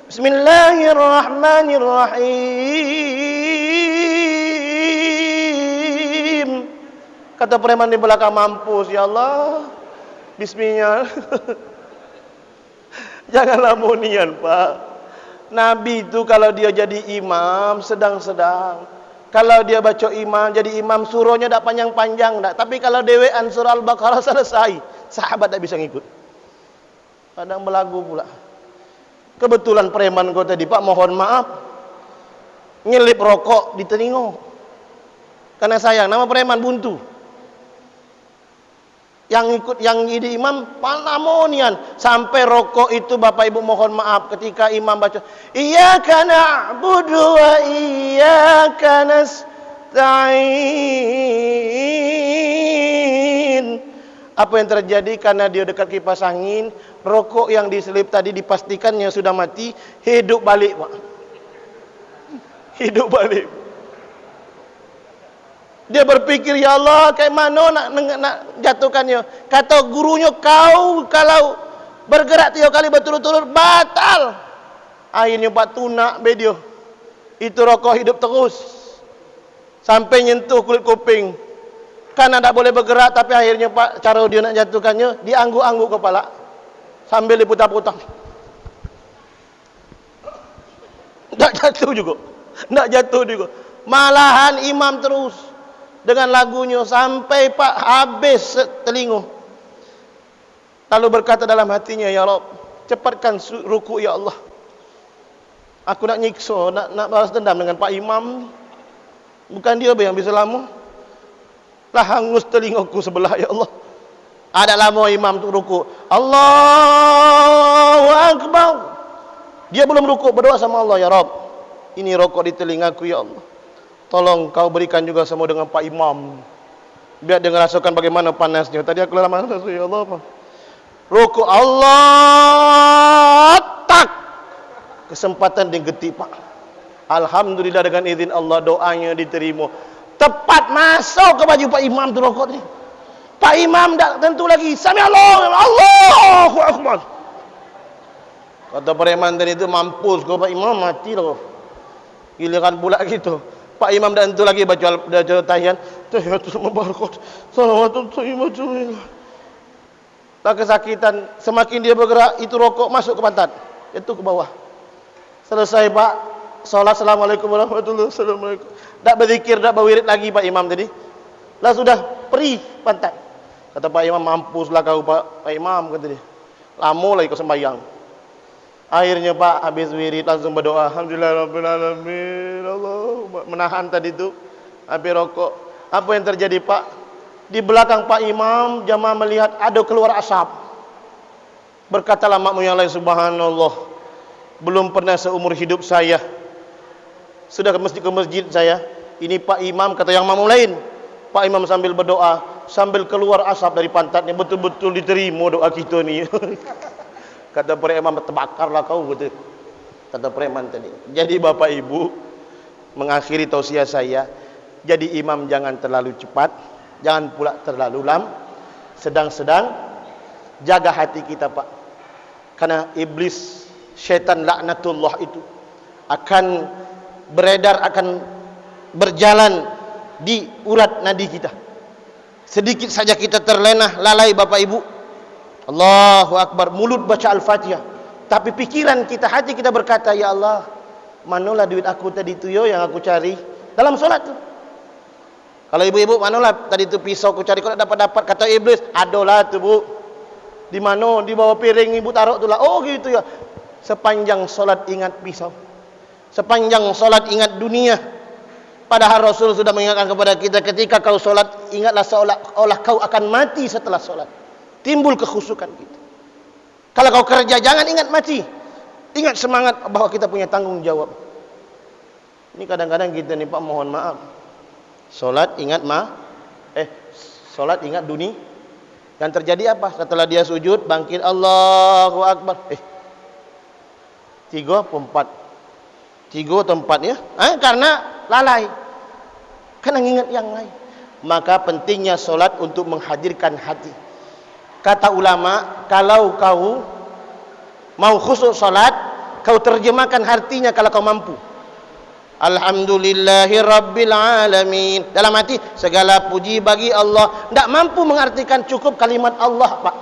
A: Bismillahirrahmanirrahim. Kata preman di belakang, mampus ya Allah. Bismillah. Janganlah monian Pak. Nabi itu kalau dia jadi imam sedang-sedang. Kalau dia baca imam, jadi imam surahnya tak panjang-panjang tak. Tapi kalau dewean surah Al-Baqarah selesai, sahabat tak bisa ngikut. Kadang belagu pula. Kebetulan preman kau tadi Pak, mohon maaf, nyelip rokok di telinga. Karena sayang, nama preman buntu. Yang ikut, yang jadi imam panamonian sampai rokok itu Bapak Ibu mohon maaf ketika imam baca iyyaka na'budu wa iyyaka nasta'in. Apa yang terjadi? Karena dia dekat kipas angin, rokok yang diselip tadi dipastikannya sudah mati, hidup balik Pak. Hidup balik. Dia berpikir, ya Allah, kayak mana nak jatuhkannya. Kata gurunya, kau kalau bergerak 3 kali berturut-turut batal. Akhirnya Pak tunak video. Itu rokok hidup terus sampai nyentuh kulit kuping. Karena tak boleh bergerak, tapi akhirnya Pak, cara dia nak jatuhkannya, diangguk-angguk kepala sambil diputar-putar. Tak jatuh juga. Tak jatuh juga. Malahan imam terus dengan lagunya sampai Pak habis telinga. Lalu berkata dalam hatinya, ya Rabb, cepatkan ruku ya Allah. Aku nak nyiksa, nak balas dendam dengan Pak Imam. Bukan dia yang bisa lama. Lah hangus telingaku sebelah ya Allah. Ada lama imam tu ruku. Allahu Akbar. Dia belum ruku, berdoa sama Allah, ya Rabb, ini rokok di telingaku ya Allah. Tolong kau berikan juga sama dengan Pak Imam. Biar dia merasakan bagaimana panasnya. Tadi aku lama ya Allah apa? Ruku Allah tak. Kesempatan digetik Pak. Alhamdulillah dengan izin Allah doanya diterima. Tepat masuk ke baju Pak Imam tu rokok ni. Pak Imam tak tentu lagi. Sami Allah, Allahu Akbar. Kata preman tadi itu, mampus kau Pak Imam, mati lah. Giliran pula gitu. Pak Imam dah tentu lagi baca tahiyat. Tahiyatul mubarakatuh. Salawatun thayyibatuh. Tak kesakitan, semakin dia bergerak, itu rokok masuk ke pantat, itu ke bawah. Selesai Pak, salat, Assalamualaikum warahmatullahi wabarakatuh. Tak berzikir, tak berwirid lagi Pak Imam tadi. Lah sudah perih pantat. Kata Pak Imam, mampuslah kau Pak Imam, kata dia. Lama lagi kau sembahyang. Akhirnya Pak habis wirid langsung berdoa, Alhamdulillahirabbil alamin. Allah menahan tadi itu habis rokok. Apa yang terjadi Pak? Di belakang Pak Imam, jamaah melihat ada keluar asap. Berkatalah makmum yang lain, subhanallah, belum pernah seumur hidup saya sudah ke masjid saya, ini Pak Imam, kata yang makmum lain, Pak Imam sambil berdoa, sambil keluar asap dari pantatnya, betul-betul diterima doa kita ni. Kata preman, terbakarlah kau, kata preman tadi. Jadi Bapak Ibu, mengakhiri tausiah saya, jadi imam jangan terlalu cepat, jangan pula terlalu sedang-sedang, jaga hati kita Pak. Karena iblis, syaitan laknatullah itu akan beredar, akan berjalan di urat nadi kita. Sedikit saja kita terlena, lalai Bapak Ibu, Allahu Akbar, mulut baca Al-Fatihah, tapi pikiran kita, hati kita berkata, ya Allah, manalah duit aku tadi itu yo yang aku cari dalam solat tu. Kalau ibu-ibu, manalah tadi tu pisau aku cari, kau tak dapat-dapat, kata iblis, adalah tu Bu. Di mana? Di bawah piring ibu taruh tu lah. Oh gitu ya. Sepanjang solat ingat pisau, sepanjang solat ingat dunia. Padahal Rasul sudah mengingatkan kepada kita, ketika kau solat, ingatlah seolah-olah kau akan mati setelah solat. Timbul kekhusyukan kita. Kalau kau kerja, jangan ingat mati, ingat semangat bahwa kita punya tanggung jawab. Ini kadang-kadang kita nih Pak, mohon maaf, solat ingat solat ingat dunia. Yang terjadi apa? Setelah dia sujud, bangkit, Allahu Akbar, 3 atau 4 ya, karena lalai, karena ingat yang lain. Maka pentingnya solat untuk menghadirkan hati. Kata ulama, kalau kau mau khusyuk solat, kau terjemahkan artinya kalau kau mampu. Alhamdulillahirabbil alamin. Dalam hati, segala puji bagi Allah. Tidak mampu mengartikan cukup kalimat Allah Pak.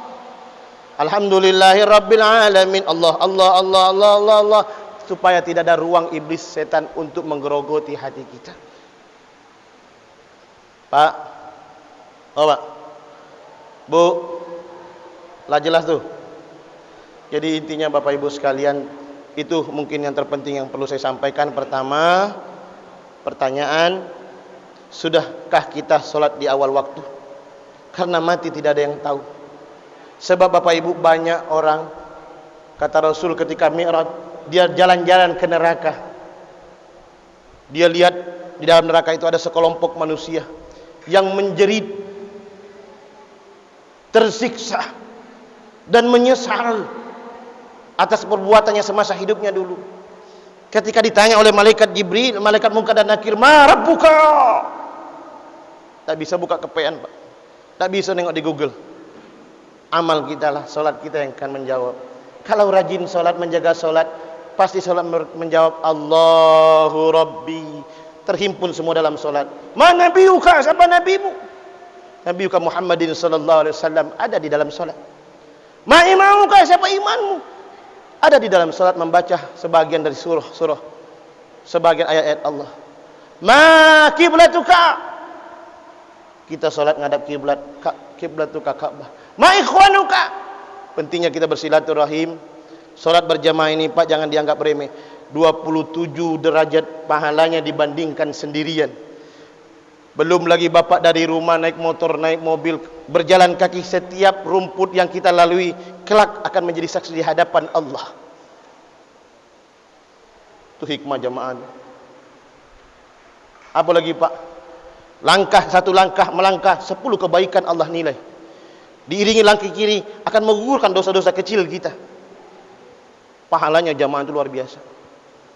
A: Alhamdulillahirabbil alamin. Allah, Allah, Allah, Allah, Allah, Allah. Supaya tidak ada ruang iblis setan untuk menggerogoti hati kita. Pak, Pak, Bu, lah jelas tuh. Jadi intinya Bapak Ibu sekalian, itu mungkin yang terpenting yang perlu saya sampaikan. Pertama, pertanyaan, sudahkah kita solat di awal waktu? Karena mati tidak ada yang tahu. Sebab Bapak Ibu, banyak orang, kata Rasul ketika Mi'raj, dia jalan-jalan ke neraka, dia lihat di dalam neraka itu ada sekelompok manusia yang menjerit, tersiksa dan menyesal atas perbuatannya semasa hidupnya dulu. Ketika ditanya oleh malaikat Jibril, malaikat Munkar dan Nakir, "Ma rabbuka?" Tak bisa buka kepean Pak, tak bisa nengok di Google. Amal kita lah, solat kita yang akan menjawab. Kalau rajin solat, menjaga solat, pasti solat menjawab, Allahu Rabbi. Terhimpun semua dalam solat. Ma nabiyuka, siapa nabimu? Nabiyuka Muhammadin sallallahu alaihi wasallam ada di dalam solat. Ma imamuka, siapa imanmu? Ada di dalam salat, membaca sebagian dari surah, sebagian ayat-ayat Allah. Ma kiblatuka, kita salat ngadap kiblat, kiblatuka Ka'bah. Ma ikhwanuka, pentingnya kita bersilaturahim. Salat berjamaah ini Pak, jangan dianggap remeh. 27 derajat pahalanya dibandingkan sendirian. Belum lagi Bapak dari rumah naik motor, naik mobil, berjalan kaki, setiap rumput yang kita lalui kelak akan menjadi saksi di hadapan Allah. Itu hikmah jamaah. Apalagi Pak, satu langkah melangkah, 10 kebaikan Allah nilai. Diiringi langkah kiri akan menggugurkan dosa-dosa kecil kita. Pahalanya jamaah itu luar biasa.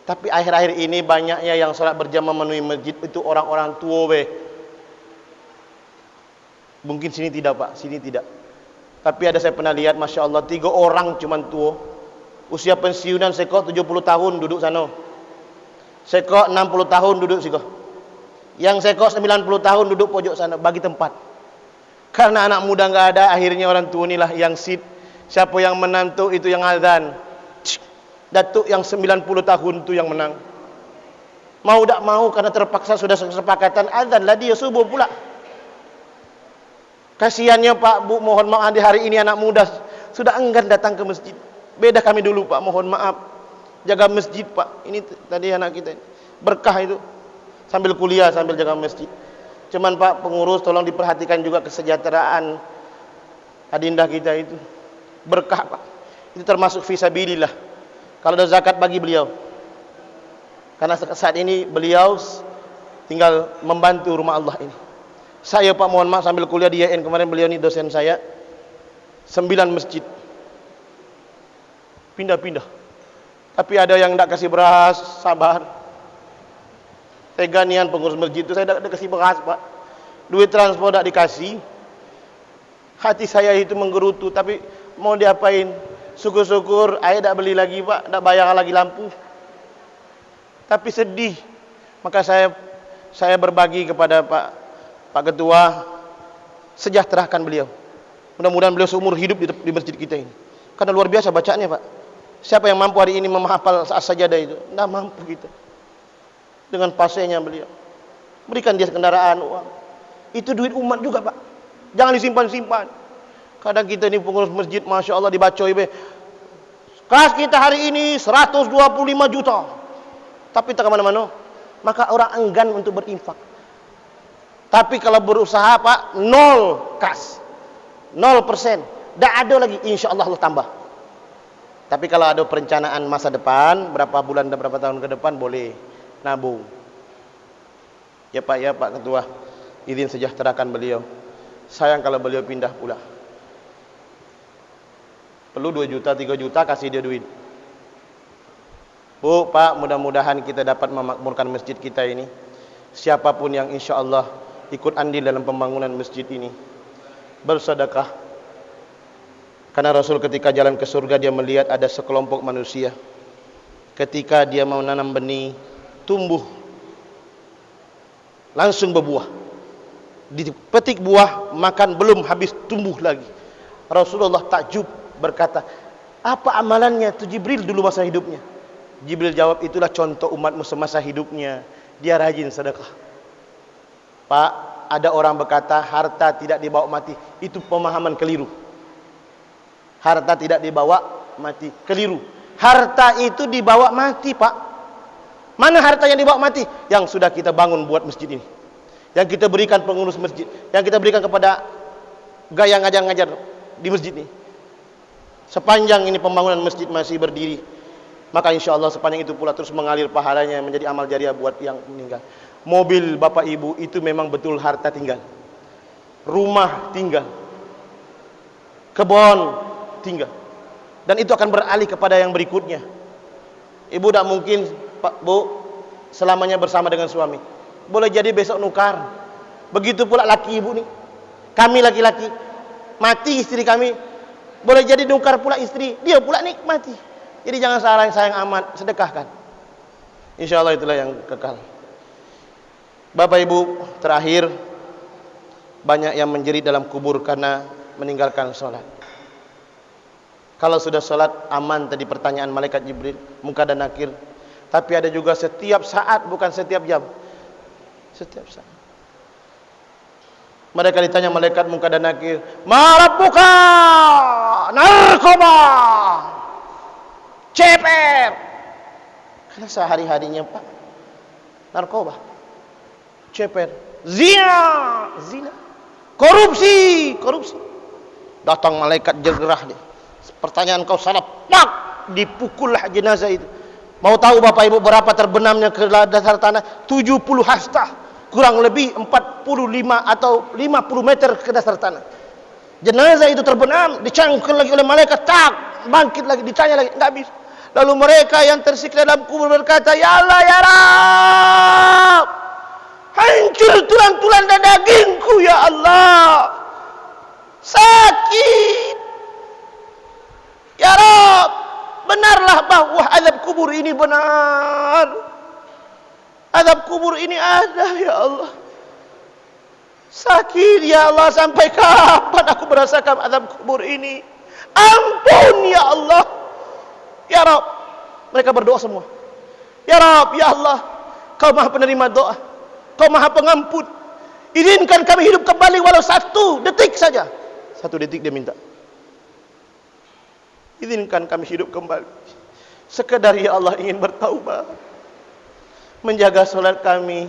A: Tapi akhir-akhir ini banyaknya yang salat berjamaah memenuhi masjid itu orang-orang tua Mungkin sini tidak Pak, sini tidak. Tapi ada saya pernah lihat, Masya Allah, 3 orang cuman tua. Usia pensiunan sekok 70 tahun duduk sana. Sekok 60 tahun duduk siko. Yang sekok 90 tahun duduk pojok sana, bagi tempat. Karena anak muda nggak ada, akhirnya orang tua inilah yang sit. Siapa yang menantu itu yang azan. Datuk yang 90 tahun itu yang menang. Mau tak mau karena terpaksa sudah kesepakatan azan lah dia subuh pula. Kasihannya Pak, Bu, mohon maaf di hari ini anak muda sudah enggan datang ke masjid. Beda kami dulu Pak, mohon maaf. Jaga masjid Pak. Ini tadi anak kita berkah itu. Sambil kuliah sambil jaga masjid. Cuman Pak pengurus tolong diperhatikan juga kesejahteraan adinda kita itu. Berkah Pak. Itu termasuk fisabilillah. Kalau ada zakat bagi beliau. Karena saat ini beliau tinggal membantu rumah Allah ini. Saya Pak mohon maaf sambil kuliah di IAIN kemarin beliau ini dosen saya. 9 masjid. Pindah-pindah. Tapi ada yang tidak kasih beras, sabar. Teganian pengurus masjid itu saya tidak kasih beras Pak. Duit transport tidak dikasih. Hati saya itu menggerutu, tapi mau diapain? Syukur-syukur saya tidak beli lagi Pak, tidak bayar lagi lampu. Tapi sedih. Maka saya berbagi kepada Pak Ketua, sejahterakan beliau. Mudah-mudahan beliau seumur hidup di masjid kita ini. Karena luar biasa bacaannya Pak. Siapa yang mampu hari ini menghafal as-sajadah itu? Tidak mampu kita. Dengan pasenya beliau. Berikan dia kendaraan, uang. Itu duit umat juga Pak. Jangan disimpan-simpan. Kadang kita ini pengurus masjid, Masya Allah dibacoi. Kas kita hari ini 125 juta. Tapi tak kemana-mana. Maka orang enggan untuk berinfak. Tapi kalau berusaha Pak, 0 kas. 0%. Tak ada lagi, insya Allah Allah tambah. Tapi kalau ada perencanaan masa depan, berapa bulan dan berapa tahun ke depan, boleh nabung. Ya Pak Ketua, izin sejahterakan beliau. Sayang kalau beliau pindah pula. Perlu 2 juta, 3 juta, kasih dia duit. Bu, Pak, mudah-mudahan kita dapat memakmurkan masjid kita ini. Siapapun yang insya Allah ikut andil dalam pembangunan masjid ini, bersedekah. Karena Rasul ketika jalan ke surga dia melihat ada sekelompok manusia. Ketika dia mau nanam benih, tumbuh, langsung berbuah. Dipetik buah, makan belum habis tumbuh lagi. Rasulullah takjub berkata, apa amalannya itu Jibril dulu masa hidupnya? Jibril jawab, itulah contoh umatmu semasa hidupnya. Dia rajin sedekah. Pak, ada orang berkata harta tidak dibawa mati. Itu pemahaman keliru. Harta tidak dibawa mati, keliru. Harta itu dibawa mati Pak. Mana harta yang dibawa mati? Yang sudah kita bangun buat masjid ini, yang kita berikan pengurus masjid, yang kita berikan kepada gaya ngajar-ngajar di masjid ini. Sepanjang ini pembangunan masjid masih berdiri, maka insya Allah sepanjang itu pula terus mengalir pahalanya menjadi amal jariah buat yang meninggal. Mobil Bapak Ibu itu memang betul harta tinggal. Rumah tinggal. Kebun tinggal. Dan itu akan beralih kepada yang berikutnya. Ibu tak mungkin Pak Bu selamanya bersama dengan suami. Boleh jadi besok nukar. Begitu pula laki ibu nih. Kami laki-laki mati istri kami, boleh jadi nukar pula istri, dia pula nih mati. Jadi jangan sayang amat, sedekahkan. Insya Allah itulah yang kekal. Bapak Ibu, terakhir, banyak yang menjerit dalam kubur karena meninggalkan sholat. Kalau sudah sholat aman tadi pertanyaan malaikat Jibril, Munkar dan Nakir. Tapi ada juga setiap saat, bukan setiap jam. Setiap saat. Mereka ditanya malaikat Munkar dan Nakir, "Ma rabbuka?" Narkoba. CPR. Karena sehari-harinya Pak narkoba. CPR. Zina. Korupsi. Datang malaikat jerah dia. Pertanyaan kau salah, pak, dipukullah jenazah itu. Mau tahu Bapak Ibu berapa terbenamnya ke dasar tanah? 70 hasta, kurang lebih 45 atau 50 meter ke dasar tanah. Jenazah itu terbenam, dicangkul lagi oleh malaikat, tak, bangkit lagi, ditanya lagi, enggak bisa. Lalu mereka yang tersiksa dalam kubur berkata, "Ya Allah, ya Rabb, hancur tulang-tulang dan dagingku, ya Allah, sakit. Ya Rabb, benarlah bahwa azab kubur ini benar. Azab kubur ini ada, ya Allah. Sakit ya Allah, sampai kapan aku merasakan azab kubur ini? Ampun ya Allah. Ya Rabb. Mereka berdoa semua. Ya Rabb, ya Allah, Kau Maha penerima doa, Kau Maha pengampun. Izinkan kami hidup kembali walau 1 detik saja. 1 detik dia minta. Izinkan kami hidup kembali. Sekedar ya Allah ingin bertaubat, menjaga solat kami,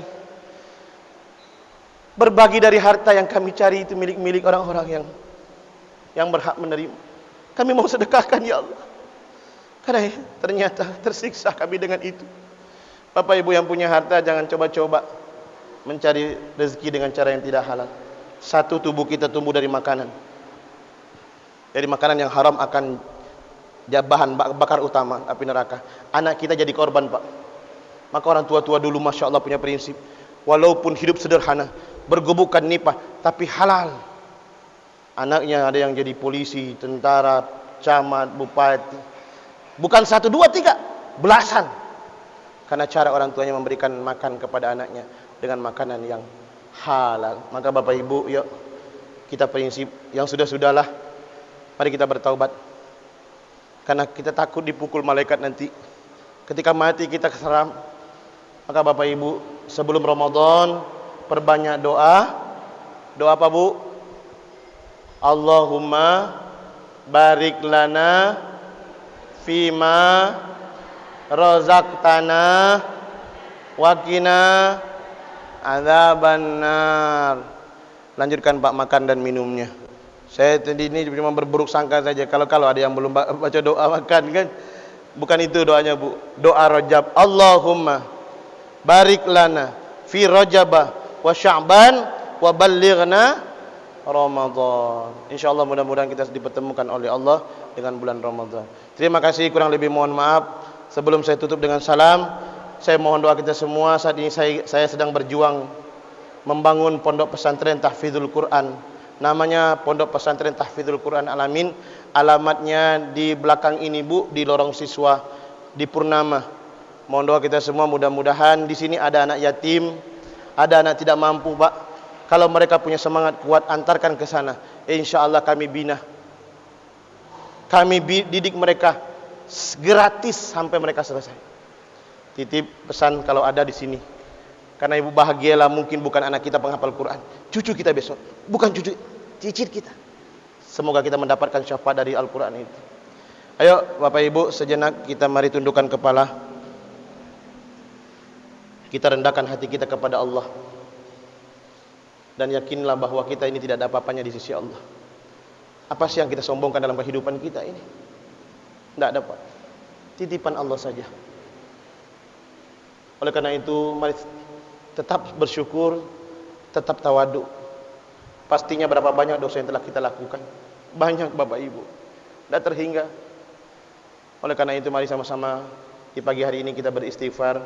A: berbagi dari harta yang kami cari itu milik-milik orang-orang yang berhak menerima. Kami mau sedekahkan ya Allah. Karena ternyata tersiksa kami dengan itu. Bapak Ibu yang punya harta, jangan coba-coba mencari rezeki dengan cara yang tidak halal. 1, tubuh kita tumbuh dari makanan. Dari makanan yang haram akan bahan bakar utama api neraka. Anak kita jadi korban, Pak. Maka orang tua-tua dulu Masya Allah punya prinsip, walaupun hidup sederhana, bergubukkan nipah, tapi halal. Anaknya ada yang jadi polisi, tentara, camat, bupati. Bukan 1, 2, 3, belasan. Karena cara orang tuanya memberikan makan kepada anaknya dengan makanan yang halal. Maka Bapak Ibu, yuk kita prinsip yang sudah-sudahlah, mari kita bertaubat. Karena kita takut dipukul malaikat nanti. Ketika mati kita keseram. Maka Bapak Ibu, sebelum Ramadan perbanyak doa. Doa apa, Bu? Allahumma barik lana fima razaqtana wa qina adzabannar. Lanjutkan Pak makan dan minumnya. Saya tadi ini cuma berburuk sangka saja. Kalau ada yang belum baca doa makan kan, bukan itu doanya, Bu. Doa Rajab. Allahumma barik lana fi Rajabah wa Sya'ban wa ballighna Ramadan. Insyaallah mudah-mudahan kita dipertemukan oleh Allah dengan bulan Ramadan. Terima kasih, kurang lebih mohon maaf. Sebelum saya tutup dengan salam, saya mohon doa kita semua. Saat ini saya sedang berjuang membangun pondok pesantren tahfidzul Quran. Namanya Pondok Pesantren Tahfidzul Quran Alamin. Alamatnya di belakang ini, Bu, di lorong siswa di Purnama. Mohon doa kita semua, mudah-mudahan di sini ada anak yatim, ada anak tidak mampu, Pak. Kalau mereka punya semangat kuat, antarkan ke sana. Insyaallah kami bina. Kami didik mereka gratis sampai mereka selesai. Titip pesan kalau ada di sini. Karena Ibu bahagialah, mungkin bukan anak kita penghafal Quran, cucu kita besok, bukan cucu, cicit kita. Semoga kita mendapatkan syafaat dari Al-Quran itu. Ayo Bapak Ibu, sejenak kita mari tundukkan kepala. Kita rendahkan hati kita kepada Allah. Dan yakinlah bahwa kita ini tidak ada apa-apanya di sisi Allah. Apa sih yang kita sombongkan dalam kehidupan kita ini? Tidak ada, Pak. Titipan Allah saja. Oleh karena itu, mari tetap bersyukur, tetap tawadu. Pastinya berapa banyak dosa yang telah kita lakukan. Banyak Bapak Ibu, tidak terhingga. Oleh karena itu mari sama-sama di pagi hari ini kita beristighfar,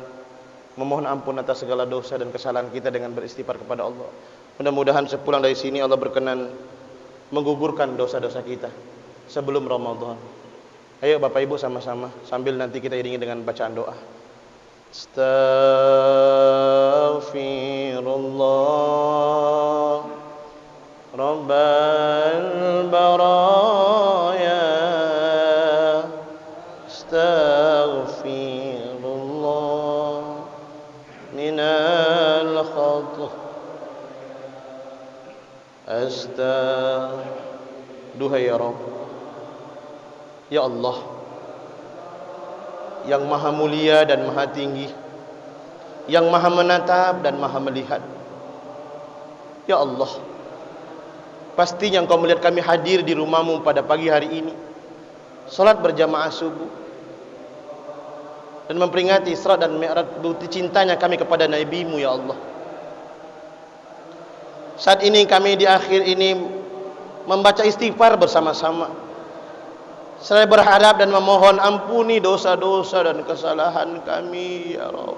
A: memohon ampun atas segala dosa dan kesalahan kita dengan beristighfar kepada Allah. Mudah-mudahan sepulang dari sini Allah berkenan menggugurkan dosa-dosa kita sebelum Ramadan. Ayo Bapak Ibu sama-sama, sambil nanti kita iringi dengan bacaan doa. Astaghfirullah Rabbal baraya, astaghfirullah minal khata', duhai ya Rabb, ya Allah yang maha mulia dan maha tinggi, yang maha menatap dan maha melihat. Ya Allah, pastinya Engkau melihat kami hadir di rumah-Mu pada pagi hari ini, salat berjamaah subuh, dan memperingati Isra dan Mi'raj, bukti cintanya kami kepada Nabi-Mu. Ya Allah, saat ini kami di akhir ini membaca istighfar bersama-sama. Saya berharap dan memohon ampuni dosa-dosa dan kesalahan kami, ya Rabb.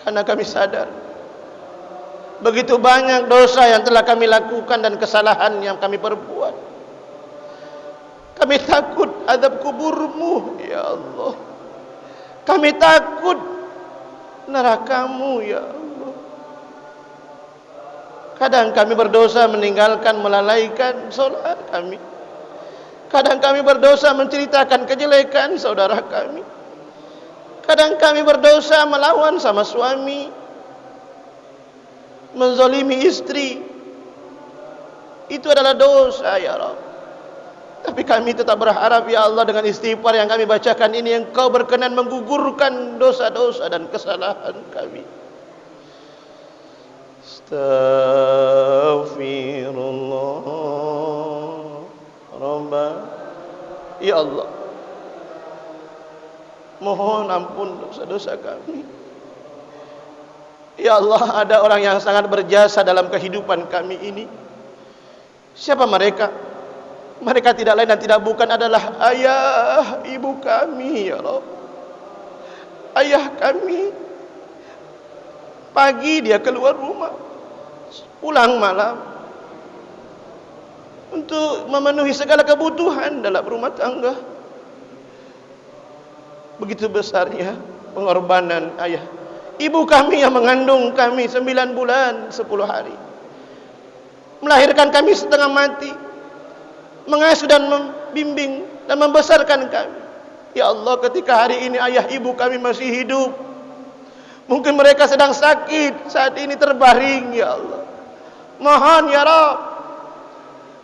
A: Karena kami sadar begitu banyak dosa yang telah kami lakukan dan kesalahan yang kami perbuat. Kami takut azab kubur-Mu, ya Allah. Kami takut neraka-Mu, ya Allah. Kadang kami berdosa meninggalkan, melalaikan saudara kami. Kadang kami berdosa menceritakan kejelekan saudara kami. Kadang kami berdosa melawan sama suami, menzalimi istri. Itu adalah dosa ya Rabb. Tapi kami tetap berharap ya Allah, dengan istighfar yang kami bacakan ini, Engkau berkenan menggugurkan dosa-dosa dan kesalahan kami. Astaghfirullah Rabbana. Ya Allah, mohon ampun dosa-dosa kami. Ya Allah, ada orang yang sangat berjasa dalam kehidupan kami ini. Siapa mereka? Mereka tidak lain dan tidak bukan adalah ayah ibu kami ya Allah. Ayah kami, pagi dia keluar rumah, pulang malam untuk memenuhi segala kebutuhan dalam rumah tangga. Begitu besarnya pengorbanan ayah. Ibu kami yang mengandung kami 9 bulan 10 hari, melahirkan kami setengah mati, mengasuh dan membimbing dan membesarkan kami. Ya Allah, ketika hari ini ayah ibu kami masih hidup, mungkin mereka sedang sakit saat ini terbaring ya Allah. Mohon ya Rabb,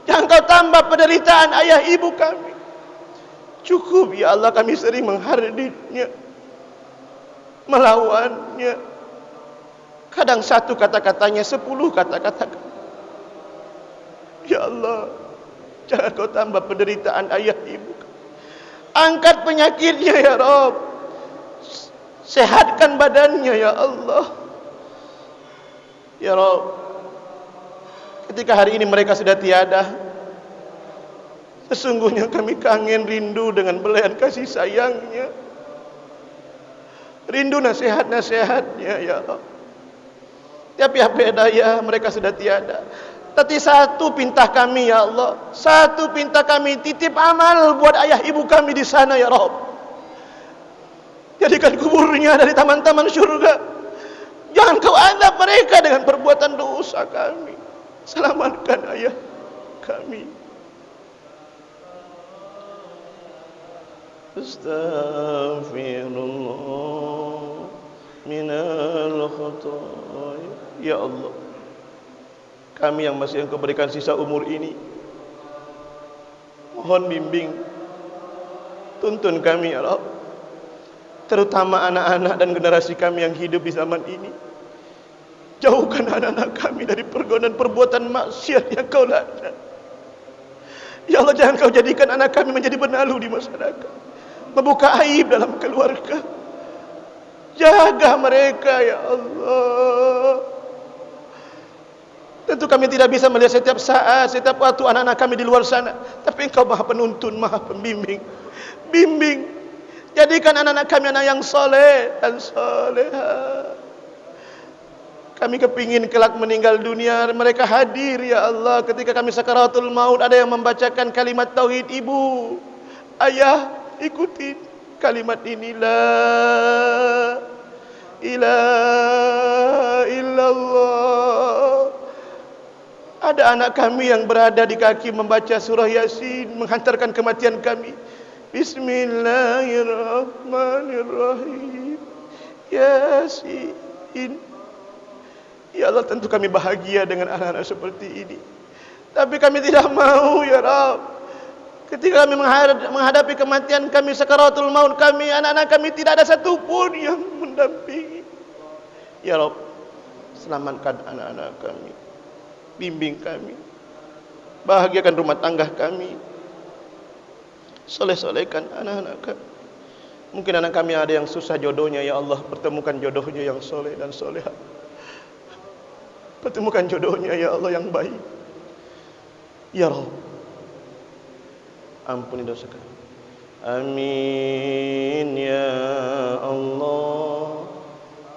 A: jangan Kau tambah penderitaan ayah ibu kami. Cukup ya Allah, kami sering mengharditnya, melawannya. Kadang satu kata-katanya 10 kata-kata. Ya Allah, jangan Kau tambah penderitaan ayah ibu. Angkat penyakitnya ya Rabb, sehatkan badannya ya Allah. Ya Rabb, ketika hari ini mereka sudah tiada, sesungguhnya kami kangen, rindu dengan belayan kasih sayangnya, rindu nasihat-nasihatnya ya Rabb. Tapi apa daya, mereka sudah tiada. Tapi satu pinta kami ya Allah, satu pinta kami, titip amal buat ayah ibu kami di sana ya Rabb. Jadikan kuburnya dari taman-taman syurga. Jangan Kau azab mereka dengan perbuatan dosa kami. Selamatkan ayah kami. Astaghfirullah minal khataaya. Ya Allah, kami yang masih Engkau berikan sisa umur ini, mohon bimbing, tuntun kami ya Allah, terutama anak-anak dan generasi kami yang hidup di zaman ini. Jauhkan anak-anak kami dari perbuatan maksiat yang Kau laknat. Ya Allah, jangan Kau jadikan anak kami menjadi benalu di masyarakat, membuka aib dalam keluarga. Jaga mereka ya Allah. Tentu kami tidak bisa melihat setiap saat, setiap waktu anak-anak kami di luar sana, tapi Engkau Maha Penuntun, Maha Pembimbing. Bimbing, jadikan anak-anak kami anak yang soleh dan soleha. Kami kepingin kelak meninggal dunia, mereka hadir ya Allah. Ketika kami sakaratul maut, ada yang membacakan kalimat tauhid. Ibu, ayah, ikutin kalimat ini, la ilaha illallah. Ada anak kami yang berada di kaki membaca surah Yasin, menghantarkan kematian kami. Bismillahirrahmanirrahim. Yasin. Ya Allah, tentu kami bahagia dengan anak-anak seperti ini. Tapi kami tidak mau ya Rabb, ketika kami menghadapi kematian kami, sakaratul maut kami, anak-anak kami tidak ada satupun yang mendampingi. Ya Rabb, selamatkan anak-anak kami, bimbing kami, bahagiakan rumah tangga kami, soleh-solehkan anak-anak kami. Mungkin anak kami ada yang susah jodohnya ya Allah, pertemukan jodohnya yang soleh dan soleha. Pertemukan jodohnya ya Allah yang baik. Ya Rabb, ampuni dosa kami. Amin ya Allah.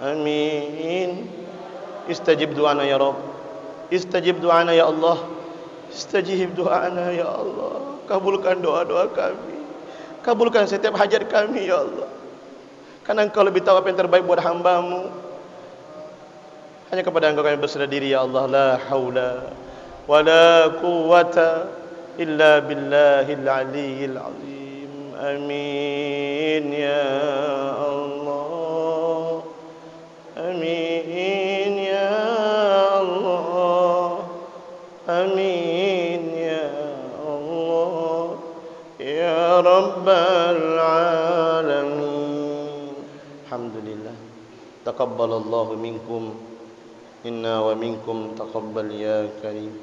A: Amin. Istajib du'ana ya Rabb. Istajib du'ana ya Allah. Istajib du'ana ya Allah. Kabulkan doa-doa kami, kabulkan setiap hajat kami ya Allah. Karena Engkau lebih tahu apa yang terbaik buat hamba-Mu. Hanya kepada Engkau kami berserah diri ya Allah. La haula wa la quwwata illa billahil aliyyil azim. Amin ya Allah. Amin ya Allah. Amin ya Allah. Ya Rabbal alamin. Alhamdulillah. Taqabbalallahu minkum inna wa minkum taqabbal ya karim.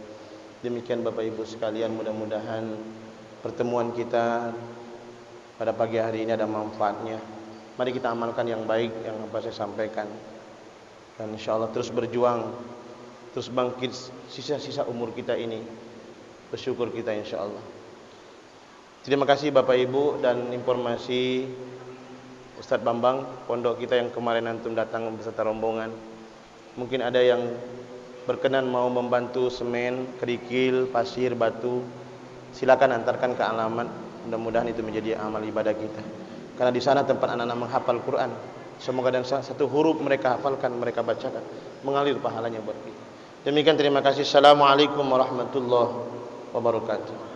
A: Demikian Bapak Ibu sekalian, mudah-mudahan pertemuan kita pada pagi hari ini ada manfaatnya. Mari kita amalkan yang baik yang apa saya sampaikan. Dan insyaallah terus berjuang, terus bangkit sisa-sisa umur kita ini. Bersyukur kita insyaallah. Terima kasih Bapak Ibu, dan informasi Ustadz Bambang, pondok kita yang kemarin antum datang beserta rombongan. Mungkin ada yang berkenan mau membantu semen, kerikil, pasir, batu. Silakan antarkan ke alamat. Mudah-mudahan itu menjadi amal ibadah kita. Karena di sana tempat anak-anak menghafal Quran. Semoga dan satu huruf mereka hafalkan, mereka bacakan, mengalir pahalanya buat kita. Demikian, terima kasih. Assalamualaikum warahmatullahi wabarakatuh.